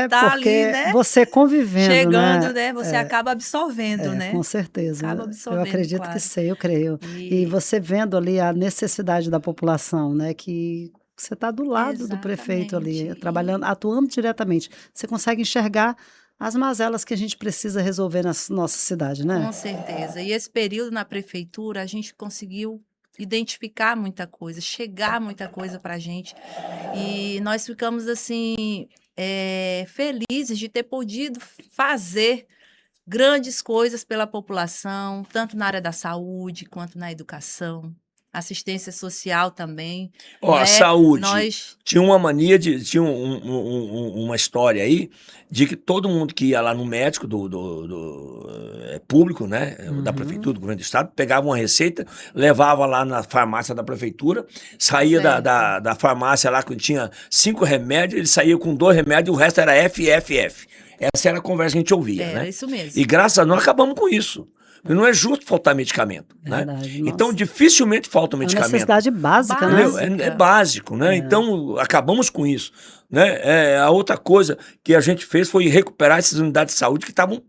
Tá porque ali, né? Você convivendo, chegando, né? Você acaba absorvendo, né? Com certeza. Acaba absorvendo, eu acredito que sei, eu creio. E você vendo ali a necessidade da população, né? Que você está do lado do prefeito ali, trabalhando, atuando diretamente. Você consegue enxergar as mazelas que a gente precisa resolver na nossa cidade, né? Com certeza. E esse período na prefeitura, a gente conseguiu identificar muita coisa, chegar muita coisa para a gente. E nós ficamos, assim, felizes de ter podido fazer grandes coisas pela população, tanto na área da saúde quanto na educação. Assistência social também. A saúde. Tinha uma mania tinha uma história aí de que todo mundo que ia lá no médico público, né, da prefeitura, do governo do estado, pegava uma receita, levava lá na farmácia da prefeitura, saía da farmácia lá que tinha 5 remédios, ele saía com 2 remédios e o resto era FFF. Essa era a conversa que a gente ouvia, né? Isso mesmo. E graças a Deus nós acabamos com isso. Não é justo faltar medicamento, né? Então, dificilmente falta medicamento. É uma necessidade básica, né? É básico, né? Então, acabamos com isso. Né? A outra coisa que a gente fez foi recuperar essas unidades de saúde que estavam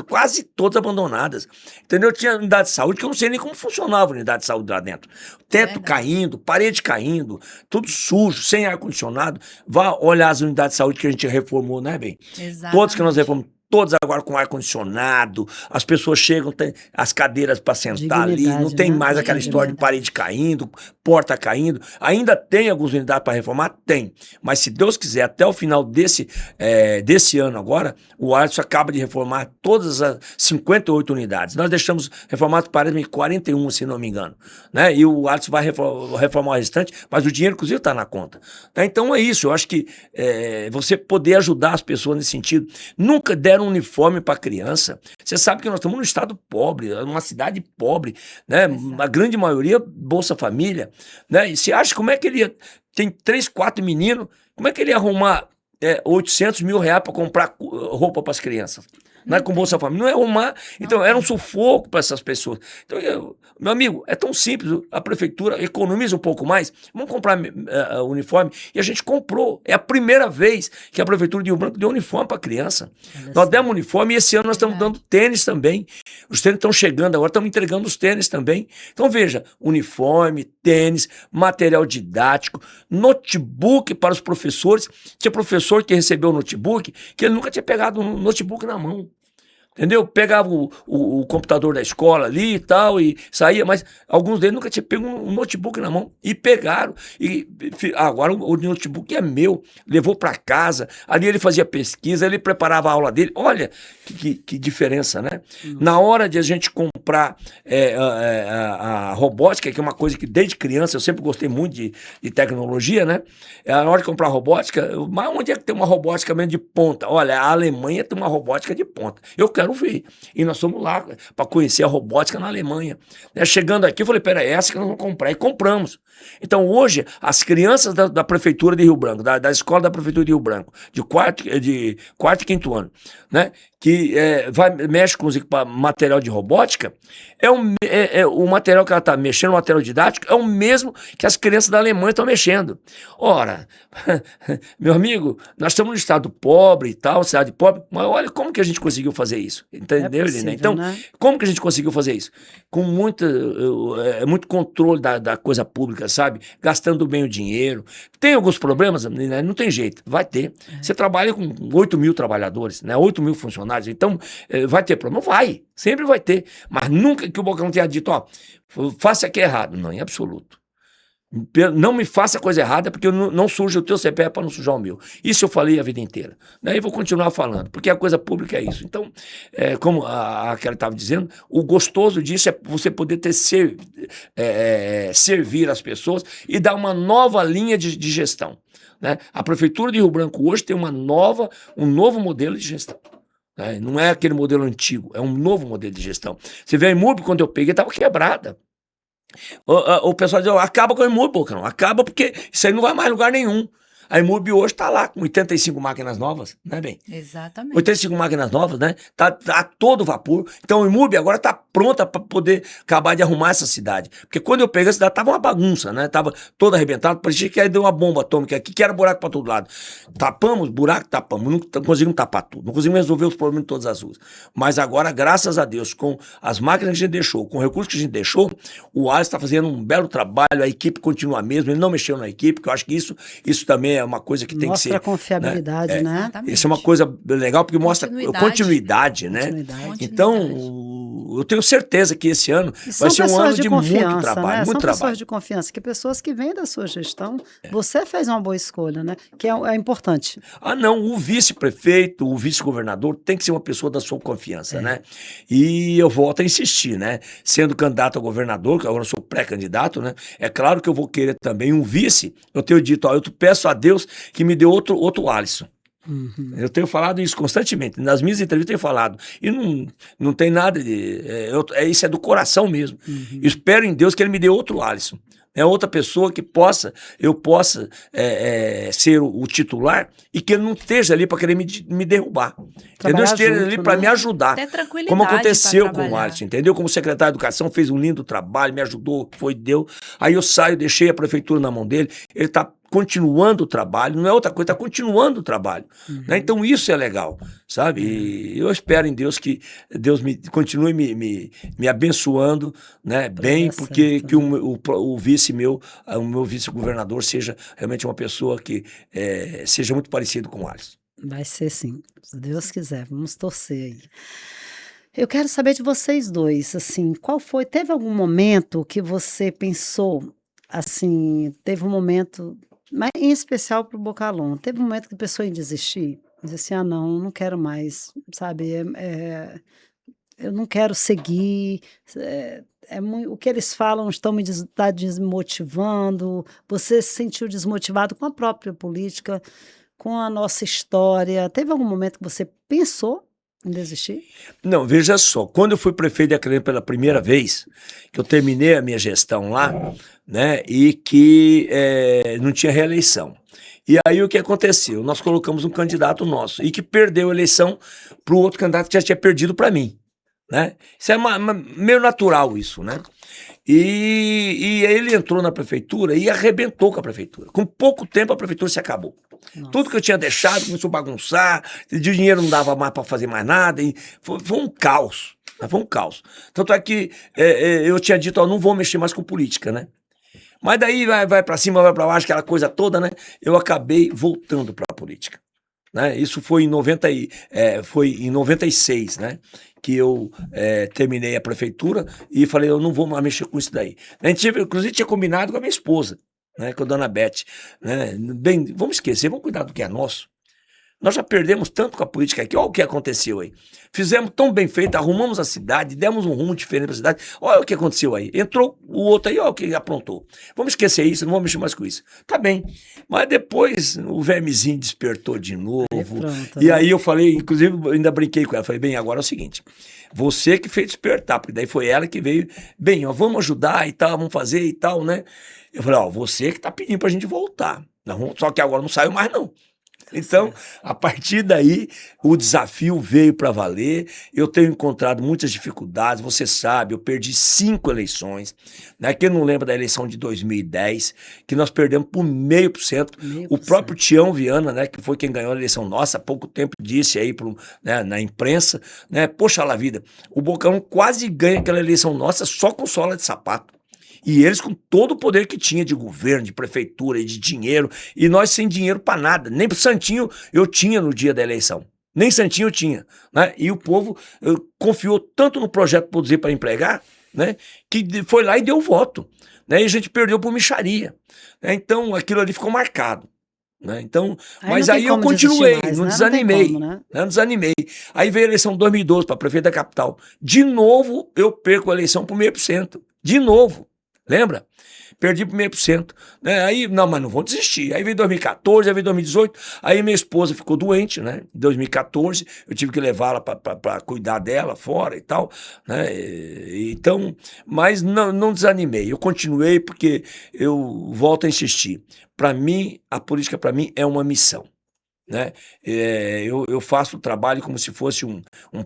quase todas abandonadas. Entendeu? Tinha unidade de saúde que eu não sei nem como funcionava a unidade de saúde lá dentro. Teto caindo, parede caindo, tudo sujo, sem ar-condicionado. Vá olhar as unidades de saúde que a gente reformou, né, bem? Exatamente. Todas que nós reformamos. Todos agora com ar-condicionado, as pessoas chegam, tem as cadeiras para sentar ali, não tem mais aquela história de parede caindo, porta caindo. Ainda tem algumas unidades para reformar? Tem. Mas se Deus quiser, até o final desse ano agora, o Alisson acaba de reformar todas as 58 unidades. Nós deixamos reformadas, parece-me, 41, se não me engano. Né? E o Alisson vai reformar o restante, mas o dinheiro, inclusive, está na conta. Então é isso, eu acho que você poder ajudar as pessoas nesse sentido. Nunca deram um uniforme para criança. Você sabe que nós estamos num estado pobre, numa cidade pobre, né? A grande maioria Bolsa Família, né? E você acha como é que ele tem 3, 4 meninos, como é que ele ia arrumar 800 mil reais para comprar roupa para as crianças? não é com Bolsa Família, não é arrumar. Então, era um sufoco para essas pessoas. Então, meu amigo, é tão simples, a prefeitura economiza um pouco mais, vamos comprar uniforme, e a gente comprou. É a primeira vez que a prefeitura de Rio Branco deu uniforme para criança. Nós demos uniforme e esse ano nós estamos dando tênis também. Os tênis estão chegando agora, estamos entregando os tênis também. Então, veja, uniforme, tênis, material didático, notebook para os professores. Tinha professor que recebeu o notebook, que ele nunca tinha pegado um notebook na mão. Entendeu? Pegava o computador da escola ali e tal, e saía, mas alguns deles nunca tinham pego um notebook na mão. E pegaram. E agora o notebook é meu. Levou para casa. Ali ele fazia pesquisa, ele preparava a aula dele. Olha que diferença, né? Na hora de a gente comprar a robótica, que é uma coisa que desde criança eu sempre gostei muito de tecnologia, né? Na hora de comprar robótica, mas onde é que tem uma robótica mesmo de ponta? Olha, a Alemanha tem uma robótica de ponta. Eu quero ver. E nós fomos lá para conhecer a robótica na Alemanha. Chegando aqui, eu falei, peraí, essa que nós vamos comprar. E compramos. Então, hoje, as crianças da Prefeitura de Rio Branco, da escola da Prefeitura de Rio Branco, de quarto e quinto ano, né, que mexe com material de robótica, o material que ela está mexendo, o material didático, é o mesmo que as crianças da Alemanha estão mexendo. Ora, meu amigo, nós estamos no estado pobre e tal, cidade pobre, mas olha como que a gente conseguiu fazer isso. Entendeu, Lina? Então, né? Como que a gente conseguiu fazer isso? Com muito controle da coisa pública, sabe? Gastando bem o dinheiro. Tem alguns problemas, né? Não tem jeito, vai ter. Você trabalha com 8 mil trabalhadores, né? 8 mil funcionários, então vai ter problema? Vai, sempre vai ter. Mas nunca que o Bocão tenha dito, ó, faça aqui errado. Não, em absoluto. Não me faça coisa errada, porque eu não suja o teu CPF para não sujar o meu. Isso eu falei a vida inteira. Daí vou continuar falando, porque a coisa pública é isso. Então, como a Kelly estava dizendo, o gostoso disso é você poder servir as pessoas e dar uma nova linha de gestão. Né? A Prefeitura de Rio Branco hoje tem um novo modelo de gestão. Né? Não é aquele modelo antigo, é um novo modelo de gestão. Você vê a Imurb, quando eu peguei, estava quebrada. O pessoal diz, acaba com a Imurb, Bocão, acaba porque isso aí não vai mais lugar nenhum. A Imurb hoje está lá com 85 máquinas novas, né, bem? Exatamente. 85 máquinas novas, né? Tá a todo vapor. Então a Imurb agora está pronta para poder acabar de arrumar essa cidade. Porque quando eu peguei a cidade, tava uma bagunça, né? Tava toda arrebentada, parecia que aí deu uma bomba atômica aqui, que era buraco para todo lado. Tapamos, buraco, tapamos. Não conseguimos tapar tudo, não conseguimos resolver os problemas de todas as ruas. Mas agora, graças a Deus, com as máquinas que a gente deixou, com o recurso que a gente deixou, o Alisson está fazendo um belo trabalho, a equipe continua a mesma, ele não mexeu na equipe, que eu acho que isso também é uma coisa que tem que ser... Mostra confiabilidade, né? Isso é uma coisa legal, porque mostra continuidade, né? Então, eu tenho certeza que esse ano vai ser um ano de muito trabalho, né? muito São trabalho. pessoas de confiança, que pessoas que vêm da sua gestão, você fez uma boa escolha, né? Que é importante. Ah, não, o vice-prefeito, o vice-governador tem que ser uma pessoa da sua confiança, né? E eu volto a insistir, né? Sendo candidato a governador, que agora eu sou pré-candidato, né? É claro que eu vou querer também um vice. Eu tenho dito, ó, eu peço a Deus que me dê outro Alisson. Uhum. Eu tenho falado isso constantemente, nas minhas entrevistas eu tenho falado, e não tem nada de... isso é do coração mesmo. Uhum. Espero em Deus que ele me dê outro Alisson. É outra pessoa que eu possa ser o titular e que ele não esteja ali para querer me derrubar. Entendeu? Esteja ali para me ajudar. Como aconteceu com o Alisson, entendeu? Como secretário de Educação, fez um lindo trabalho, me ajudou, deu. Aí eu saio, deixei a prefeitura na mão dele, ele está continuando o trabalho, não é outra coisa, está continuando o trabalho. Uhum. Né? Então isso é legal, sabe? E eu espero em Deus que Deus continue me abençoando, né? Bem, porque que o vice meu, o meu vice-governador seja realmente uma pessoa que seja muito parecido com o Alisson. Vai ser sim, se Deus quiser, vamos torcer aí. Eu quero saber de vocês dois, assim, teve algum momento que você pensou, assim, teve um momento, mas em especial para o Bocalon, teve um momento que a pessoa ia desistir? Dizer assim, não quero mais, sabe, eu não quero seguir, o que eles falam está desmotivando, você se sentiu desmotivado com a própria política, com a nossa história, teve algum momento que você pensou em desistir? Não, veja só, quando eu fui prefeito de Acreano pela primeira vez, que eu terminei a minha gestão lá, né, e que não tinha reeleição. E aí o que aconteceu? Nós colocamos um candidato nosso e que perdeu a eleição para o outro candidato que já tinha perdido para mim, né? Isso é meio natural isso, né? E ele entrou na prefeitura e arrebentou com a prefeitura. Com pouco tempo a prefeitura se acabou. Tudo que eu tinha deixado começou a bagunçar, de dinheiro não dava mais para fazer mais nada, e foi um caos. Né? Foi um caos. Tanto é que eu tinha dito, ó, não vou mexer mais com política, né? Mas daí vai para cima, vai para baixo, aquela coisa toda, né? Eu acabei voltando para a política. Né? Isso foi foi em 96, né? Que eu terminei a prefeitura e falei, eu não vou mais mexer com isso daí. A gente, inclusive, tinha combinado com a minha esposa, né? Com a dona Beth. Né? Bem, vamos esquecer, vamos cuidar do que é nosso. Nós já perdemos tanto com a política aqui. Olha o que aconteceu aí. Fizemos tão bem feito, arrumamos a cidade, demos um rumo diferente para a cidade. Olha o que aconteceu aí. Entrou o outro aí, olha o que aprontou. Vamos esquecer isso, não vamos mexer mais com isso. Tá bem. Mas depois o vermezinho despertou de novo. Pronto, E né? aí eu falei, inclusive, eu ainda brinquei com ela. Falei, bem, agora é o seguinte. Você que fez despertar, porque daí foi ela que veio. Bem, ó, vamos ajudar e tal, vamos fazer e tal, né? Eu falei, ó, você que tá pedindo pra gente voltar. Só que agora não saiu mais, não. Então, a partir daí, o desafio veio para valer. Eu tenho encontrado muitas dificuldades. Você sabe, eu perdi 5 eleições. Né? Quem não lembra da eleição de 2010, que nós perdemos por 0,5%. O próprio Tião Viana, né, que foi quem ganhou a eleição nossa, há pouco tempo disse aí né, na imprensa, né, poxa lá vida, o Bocão quase ganha aquela eleição nossa só com sola de sapato. E eles com todo o poder que tinha de governo, de prefeitura e de dinheiro, e nós sem dinheiro para nada, nem pro Santinho eu tinha no dia da eleição, nem Santinho eu tinha, né? E o povo confiou tanto no projeto Produzir para Empregar, né? Que foi lá e deu o voto, né? E a gente perdeu por mixaria, né? Então aquilo ali ficou marcado. Né? Então, mas aí eu continuei, mais, não né? Desanimei, não, como, né? Não desanimei. Aí veio a eleição 2012 para prefeito da capital. De novo eu perco a eleição por 0,5%. De novo. Lembra? Perdi por 0,5%. Né? Aí, não, mas não vou desistir. Aí veio 2014, aí veio 2018. Aí minha esposa ficou doente, né? Em 2014, eu tive que levá-la para cuidar dela fora e tal. Né? Então, mas não desanimei. Eu continuei porque eu volto a insistir. Para mim, a política para mim é uma missão. Né? Eu faço o trabalho como se fosse um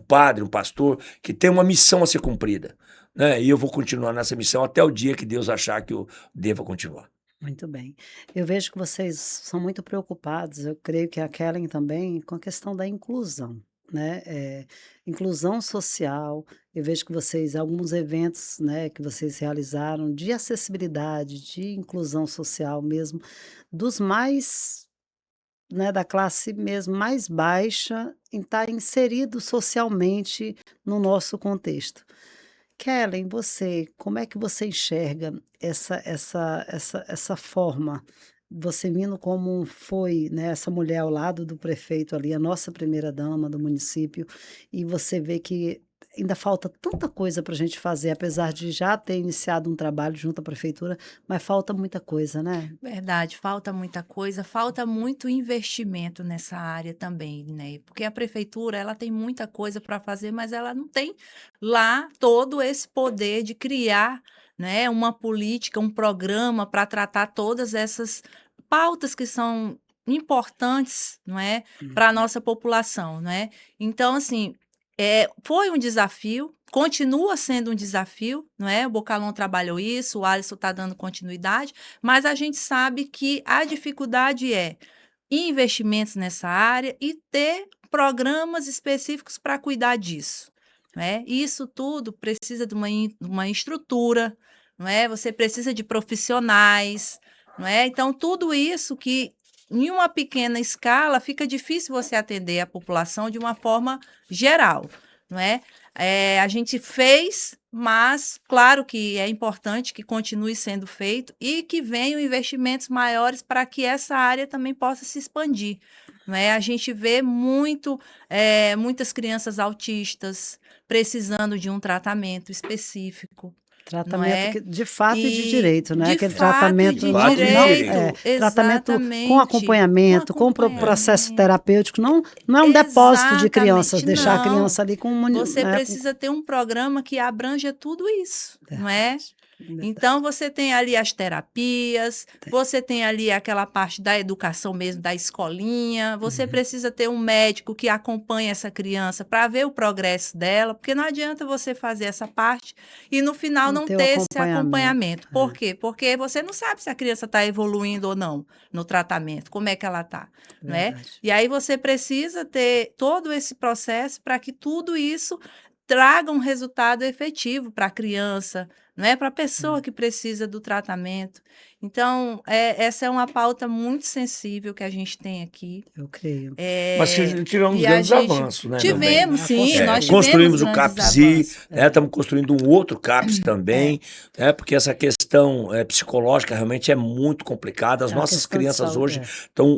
padre, um pastor, que tem uma missão a ser cumprida. Né? E eu vou continuar nessa missão até o dia que Deus achar que eu deva continuar. Muito bem. Eu vejo que vocês são muito preocupados, eu creio que a Kellen também, com a questão da inclusão, né? Inclusão social. Eu vejo que vocês, alguns eventos, né, que vocês realizaram de acessibilidade, de inclusão social mesmo, dos mais, né, da classe mesmo mais baixa, em estar inserido socialmente no nosso contexto. Kellen, você, como é que você enxerga essa forma? Você vindo como foi, né, essa mulher ao lado do prefeito ali, a nossa primeira-dama do município, e você vê que ainda falta tanta coisa para a gente fazer, apesar de já ter iniciado um trabalho junto à prefeitura, mas falta muita coisa, né? Verdade, falta muita coisa, falta muito investimento nessa área também, né? Porque a prefeitura, ela tem muita coisa para fazer, mas ela não tem lá todo esse poder de criar, né, uma política, um programa para tratar todas essas pautas que são importantes, não é, para a nossa população, né? Então, assim, foi um desafio, continua sendo um desafio, não é? O Bocalon trabalhou isso, o Alisson está dando continuidade, mas a gente sabe que a dificuldade é investimentos nessa área e ter programas específicos para cuidar disso, não é? E isso tudo precisa de uma estrutura, não é? Você precisa de profissionais, não é? Então, tudo isso que em uma pequena escala fica difícil você atender a população de uma forma geral, não é? A gente fez, mas claro que é importante que continue sendo feito e que venham investimentos maiores para que essa área também possa se expandir, não é? A gente vê muitas crianças autistas precisando de um tratamento específico, Tratamento de fato e de E direito, né? de Aquele fato e tratamento de Fato e direito, tratamento com exatamente, acompanhamento, com processo acompanhamento. terapêutico, não é um depósito de crianças, Exatamente, deixar a não. criança ali com Você né? precisa ter um programa que abranja tudo isso, não é? Verdade. Então, você tem ali as terapias, Tem. você tem ali aquela parte da educação mesmo, da escolinha, você Uhum. precisa ter um médico que acompanhe essa criança para ver o progresso dela, porque não adianta você fazer essa parte e no final Não não ter o ter esse acompanhamento. acompanhamento. Por quê? Porque você não sabe se a criança está evoluindo ou não no tratamento, como é que ela está, não é? Verdade. E aí você precisa ter todo esse processo para que tudo isso traga um resultado efetivo para a criança, não é para a pessoa que precisa do tratamento. Então, essa é uma pauta muito sensível que a gente tem aqui. Eu creio. Mas tivemos E a grandes gente avanços, né? tivemos, Ah, com sim, certeza. nós tivemos Construímos o grandes CAPSI, avanços. né? Estamos construindo um outro CAPS também, né? Porque essa questão psicológica realmente é muito complicada. As É uma nossas questão de crianças saúde, hoje estão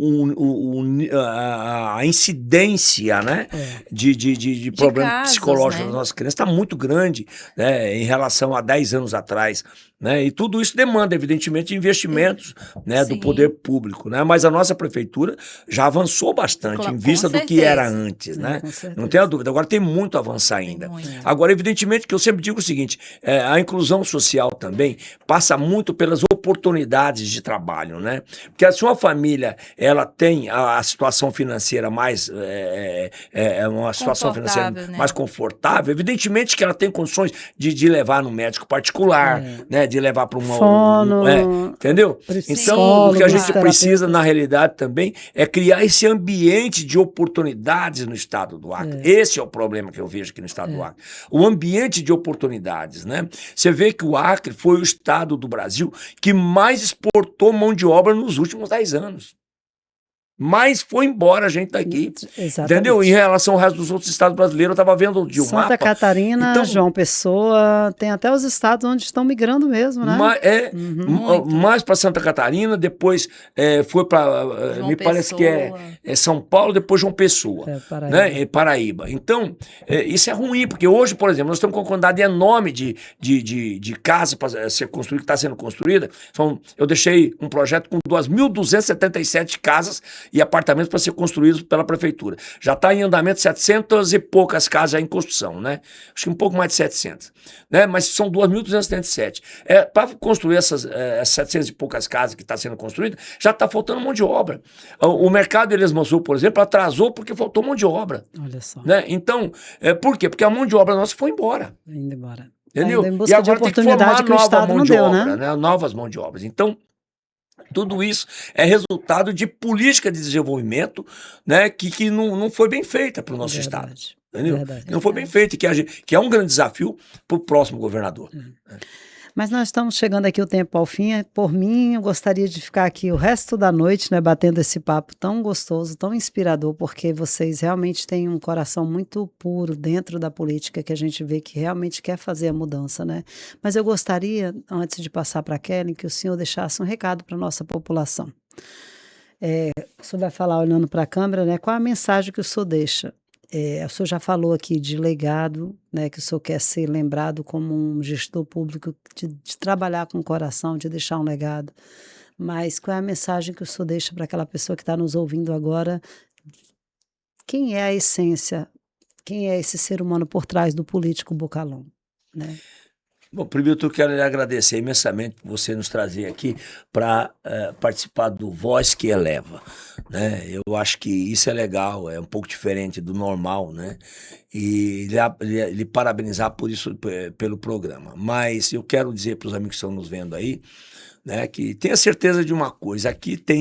a incidência, né? De problemas casos, psicológicos né? das nossas crianças está muito grande, né? Em relação a 10 anos atrás. Né? E tudo isso demanda, evidentemente, investimentos, né, do Sim. poder público, né? Mas a nossa prefeitura já avançou bastante em Com vista do que era certeza. antes, É, né? com certeza. Não tenha dúvida. Agora tem muito a avançar Tem ainda. muito. Agora, evidentemente que eu sempre digo o seguinte, a inclusão social também passa muito pelas oportunidades de trabalho, né? Porque se uma família ela tem a situação financeira mais uma situação financeira Confortável, né? mais confortável, evidentemente que ela tem condições de levar no médico particular, né? De levar para uma Fono, entendeu? Então, o que a psicólogos, gente precisa, terapeutas. na realidade, também é criar esse ambiente de oportunidades no estado do Acre. Esse é o problema que eu vejo aqui no estado do Acre. O ambiente de oportunidades, né? Você vê que o Acre foi o estado do Brasil que mais exportou mão de obra nos últimos 10 anos. Mas foi embora a gente daqui. Exatamente. Entendeu? Em relação ao resto dos outros estados brasileiros, eu estava vendo de um Santa mapa. Catarina, Então, João Pessoa, tem até os estados onde estão migrando mesmo, né? Muito. mais para Santa Catarina, depois foi para, João me parece que Pessoa. é São Paulo, depois João Pessoa, Paraíba. né? Paraíba. Então, isso é ruim, porque hoje, por exemplo, nós estamos com uma quantidade enorme de casas para ser construída, que está sendo construída. Eu deixei um projeto com 2.277 casas e apartamentos para ser construídos pela prefeitura. Já está em andamento 700 e poucas casas já em construção, né? Acho que um pouco mais de 700, né? Mas são 2.277. Para construir essas 700 e poucas casas que está sendo construída, já está faltando mão de obra. O mercado de Ilhéus Sul, por exemplo, atrasou porque faltou mão de obra. Olha só. Né? Então, por quê? Porque a mão de obra nossa foi embora. Indo embora. Entendeu? Ainda em E busca de agora tem que oportunidade formar que o nova Estado mão não de deu, obra, né? Novas mãos de obras. Então, tudo isso é resultado de política de desenvolvimento, né, que não foi bem feita para o nosso estado. Entendeu? Verdade. Que não foi bem feita, que é um grande desafio para o próximo governador. Mas nós estamos chegando aqui o tempo ao fim. Por mim, eu gostaria de ficar aqui o resto da noite, né, batendo esse papo tão gostoso, tão inspirador, porque vocês realmente têm um coração muito puro dentro da política, que a gente vê que realmente quer fazer a mudança, né? Mas eu gostaria, antes de passar para a Kelly, que o senhor deixasse um recado para a nossa população. O senhor vai falar olhando para a câmera, né? Qual a mensagem que o senhor deixa? O senhor já falou aqui de legado, né, que o senhor quer ser lembrado como um gestor público, de trabalhar com o coração, de deixar um legado. Mas qual é a mensagem que o senhor deixa para aquela pessoa que está nos ouvindo agora? Quem é a essência? Quem é esse ser humano por trás do político Bocalhão, né? Bom, primeiro eu quero lhe agradecer imensamente por você nos trazer aqui para participar do Voz que Eleva, né? Eu acho que isso é legal, é um pouco diferente do normal, né? E lhe parabenizar por isso, pelo programa. Mas eu quero dizer para os amigos que estão nos vendo aí, né, que tenha certeza de uma coisa, aqui tem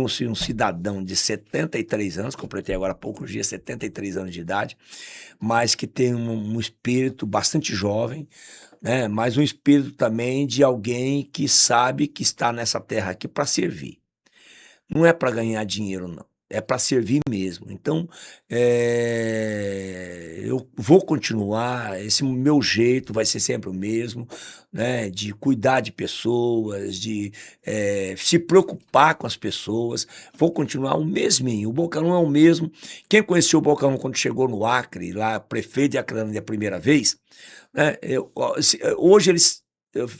um cidadão de 73 anos, completei agora há poucos dias, 73 anos de idade, mas que tem um espírito bastante jovem, né, mas um espírito também de alguém que sabe que está nessa terra aqui para servir. Não é para ganhar dinheiro, não. É para servir mesmo. Então, eu vou continuar, esse meu jeito vai ser sempre o mesmo, né? De cuidar de pessoas, de se preocupar com as pessoas. Vou continuar o mesminho. O Bocalhão é o mesmo. Quem conheceu o Bocalhão quando chegou no Acre, lá, prefeito de Acreândia a primeira vez, né? Hoje eles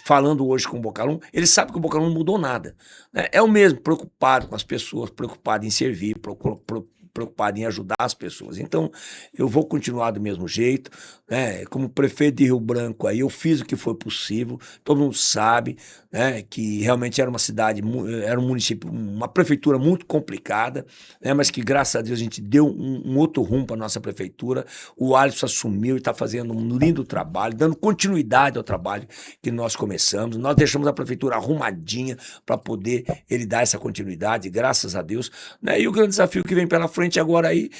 falando hoje com o Bocalum, ele sabe que o Bocalum não mudou nada, né? É o mesmo, preocupado com as pessoas, preocupado em servir, preocupado em ajudar as pessoas. Então, eu vou continuar do mesmo jeito, né? Como prefeito de Rio Branco, aí eu fiz o que foi possível, todo mundo sabe, né? Que realmente era uma cidade, era um município, uma prefeitura muito complicada, né? Mas que graças a Deus a gente deu um outro rumo para a nossa prefeitura. O Alisson assumiu e está fazendo um lindo trabalho, dando continuidade ao trabalho que nós começamos. Nós deixamos a prefeitura arrumadinha para poder ele dar essa continuidade, graças a Deus, né? E o grande desafio que vem pela frente agora aí,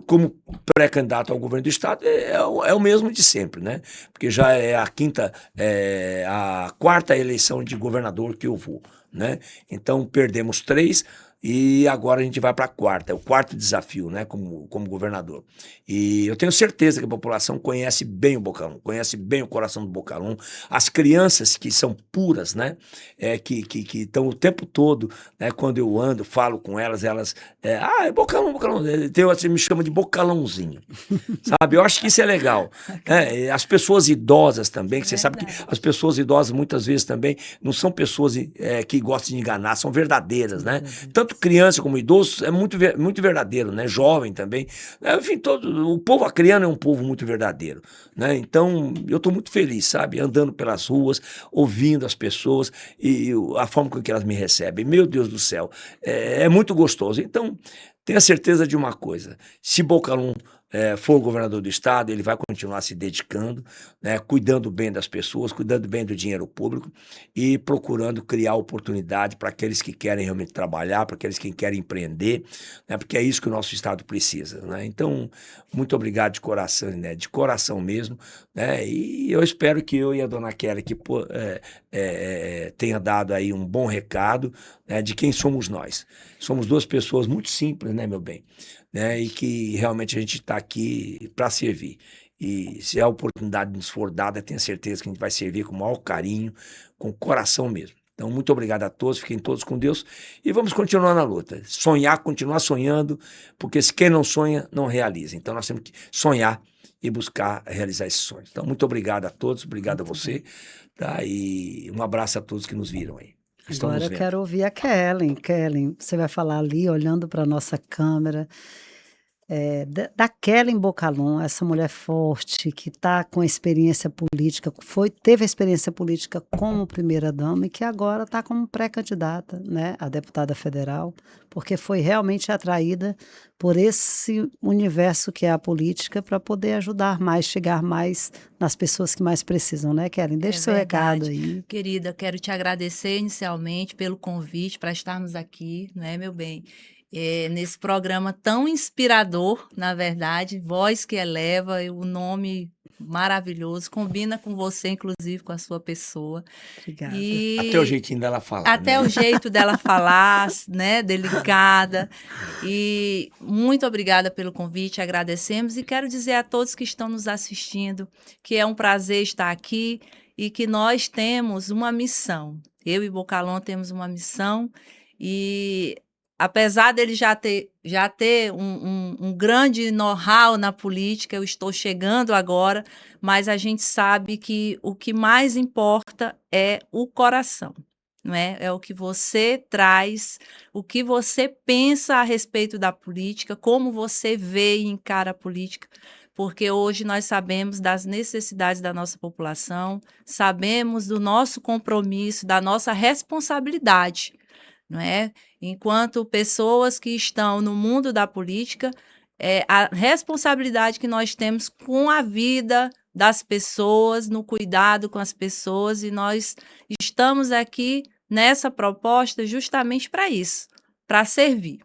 como pré-candidato ao governo do estado, é o mesmo de sempre, né? Porque já é a quarta eleição de governador que eu vou, né? Então perdemos 3 e agora a gente vai para a quarta, é o quarto desafio, né, como governador. E eu tenho certeza que a população conhece bem o Bocalum, conhece bem o coração do Bocalum. As crianças que são puras, né, que estão o tempo todo, né, quando eu ando, falo com elas, é Bocalum, Bocalum. Assim, me chama de Bocalãozinho, sabe? Eu acho que isso é legal. Né? As pessoas idosas também, que você sabe que as pessoas idosas muitas vezes também não são pessoas que gostam de enganar, são verdadeiras, né? Tanto criança como idoso é muito verdadeiro, né? Jovem também. Enfim, o povo acreano é um povo muito verdadeiro, né? Então, eu estou muito feliz, sabe? Andando pelas ruas, ouvindo as pessoas e a forma com que elas me recebem. Meu Deus do céu, é muito gostoso. Então, tenha certeza de uma coisa, se Bocalum for governador do estado, ele vai continuar se dedicando, né, cuidando bem das pessoas, cuidando bem do dinheiro público e procurando criar oportunidade para aqueles que querem realmente trabalhar, para aqueles que querem empreender, né, porque é isso que o nosso estado precisa, né? Então, muito obrigado de coração, né, de coração mesmo, né, e eu espero que eu e a dona Kelly que tenha dado aí um bom recado, né, de quem somos nós. Somos 2 pessoas muito simples, né, meu bem? Né, e que realmente a gente está aqui para servir. E se a oportunidade nos for dada, tenho certeza que a gente vai servir com o maior carinho, com o coração mesmo. Então, muito obrigado a todos, fiquem todos com Deus e vamos continuar na luta. Sonhar, continuar sonhando, porque se quem não sonha, não realiza. Então, nós temos que sonhar e buscar realizar esses sonhos. Então, muito obrigado a todos, obrigado a você, tá? E um abraço a todos que nos viram aí. Agora eu quero ouvir a Kellen. Kellen, você vai falar ali, olhando para a nossa câmera, da Kellen Bocalum, essa mulher forte que está com experiência política, teve a experiência política como primeira-dama e que agora está como pré-candidata, né, a deputada federal, porque foi realmente atraída por esse universo que é a política para poder ajudar mais, chegar mais nas pessoas que mais precisam, né, Kellen? Deixa seu recado aí. Querida, quero te agradecer inicialmente pelo convite para estarmos aqui, não é, meu bem? Nesse programa tão inspirador, na verdade, Voz que Eleva, o nome maravilhoso, combina com você, inclusive com a sua pessoa. Obrigada. Até o jeitinho dela falar. Até o jeito dela falar, né, delicada. E muito obrigada pelo convite, agradecemos e quero dizer a todos que estão nos assistindo que é um prazer estar aqui e que nós temos uma missão. Eu e Bocalum temos uma missão e apesar dele já ter um grande know-how na política, eu estou chegando agora, mas a gente sabe que o que mais importa é o coração, não é? É o que você traz, o que você pensa a respeito da política, como você vê e encara a política, porque hoje nós sabemos das necessidades da nossa população, sabemos do nosso compromisso, da nossa responsabilidade, não é? Enquanto pessoas que estão no mundo da política, a responsabilidade que nós temos com a vida das pessoas, no cuidado com as pessoas, e nós estamos aqui nessa proposta justamente para isso, para servir.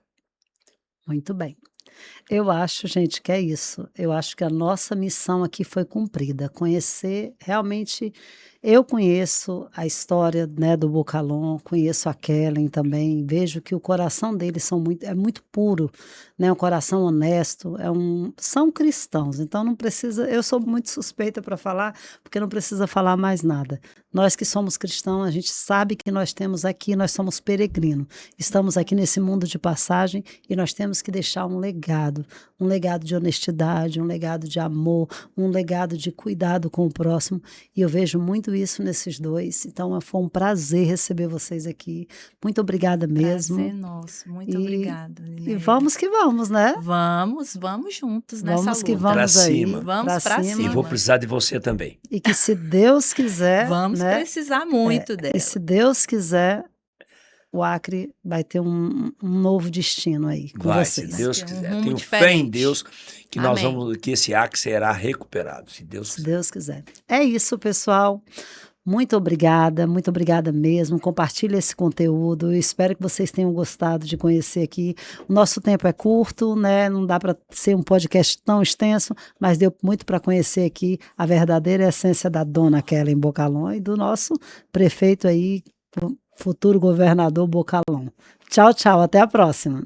Muito bem. Eu acho, gente, que é isso. Eu acho que a nossa missão aqui foi cumprida. Conhecer, realmente, eu conheço a história, né, do Bocalum, conheço a Kellen também, vejo que o coração deles é muito puro, né, um coração honesto, são cristãos, então não precisa, eu sou muito suspeita para falar, porque não precisa falar mais nada. Nós que somos cristãos, a gente sabe que nós temos aqui, nós somos peregrinos, estamos aqui nesse mundo de passagem e nós temos que deixar um legado. um legado de honestidade, um legado de amor, um legado de cuidado com o próximo, e eu vejo muito isso nesses dois. Então foi um prazer receber vocês aqui. Muito obrigada mesmo. Prazer nosso. Muito E- obrigada, E Linéia. vamos que vamos, né? Vamos juntos nessa Vamos que luta. vamos Pra aí. cima. Vamos pra E cima. vou precisar de você também. E que se Deus quiser, Vamos né? precisar muito dela. E se Deus quiser, o Acre vai ter um novo destino aí com Vai, se vocês. Deus Tem um quiser. rumo Tenho fé em diferente. Deus que nós Amém. vamos, que esse Acre será recuperado, se Deus Se quiser. Deus quiser. É isso, pessoal. Muito obrigada mesmo. Compartilhe esse conteúdo. Eu espero que vocês tenham gostado de conhecer aqui. O nosso tempo é curto, né? Não dá para ser um podcast tão extenso, mas deu muito para conhecer aqui a verdadeira essência da dona Kellen Bocalon e do nosso prefeito aí, futuro governador Bocalon. Tchau, tchau. Até a próxima.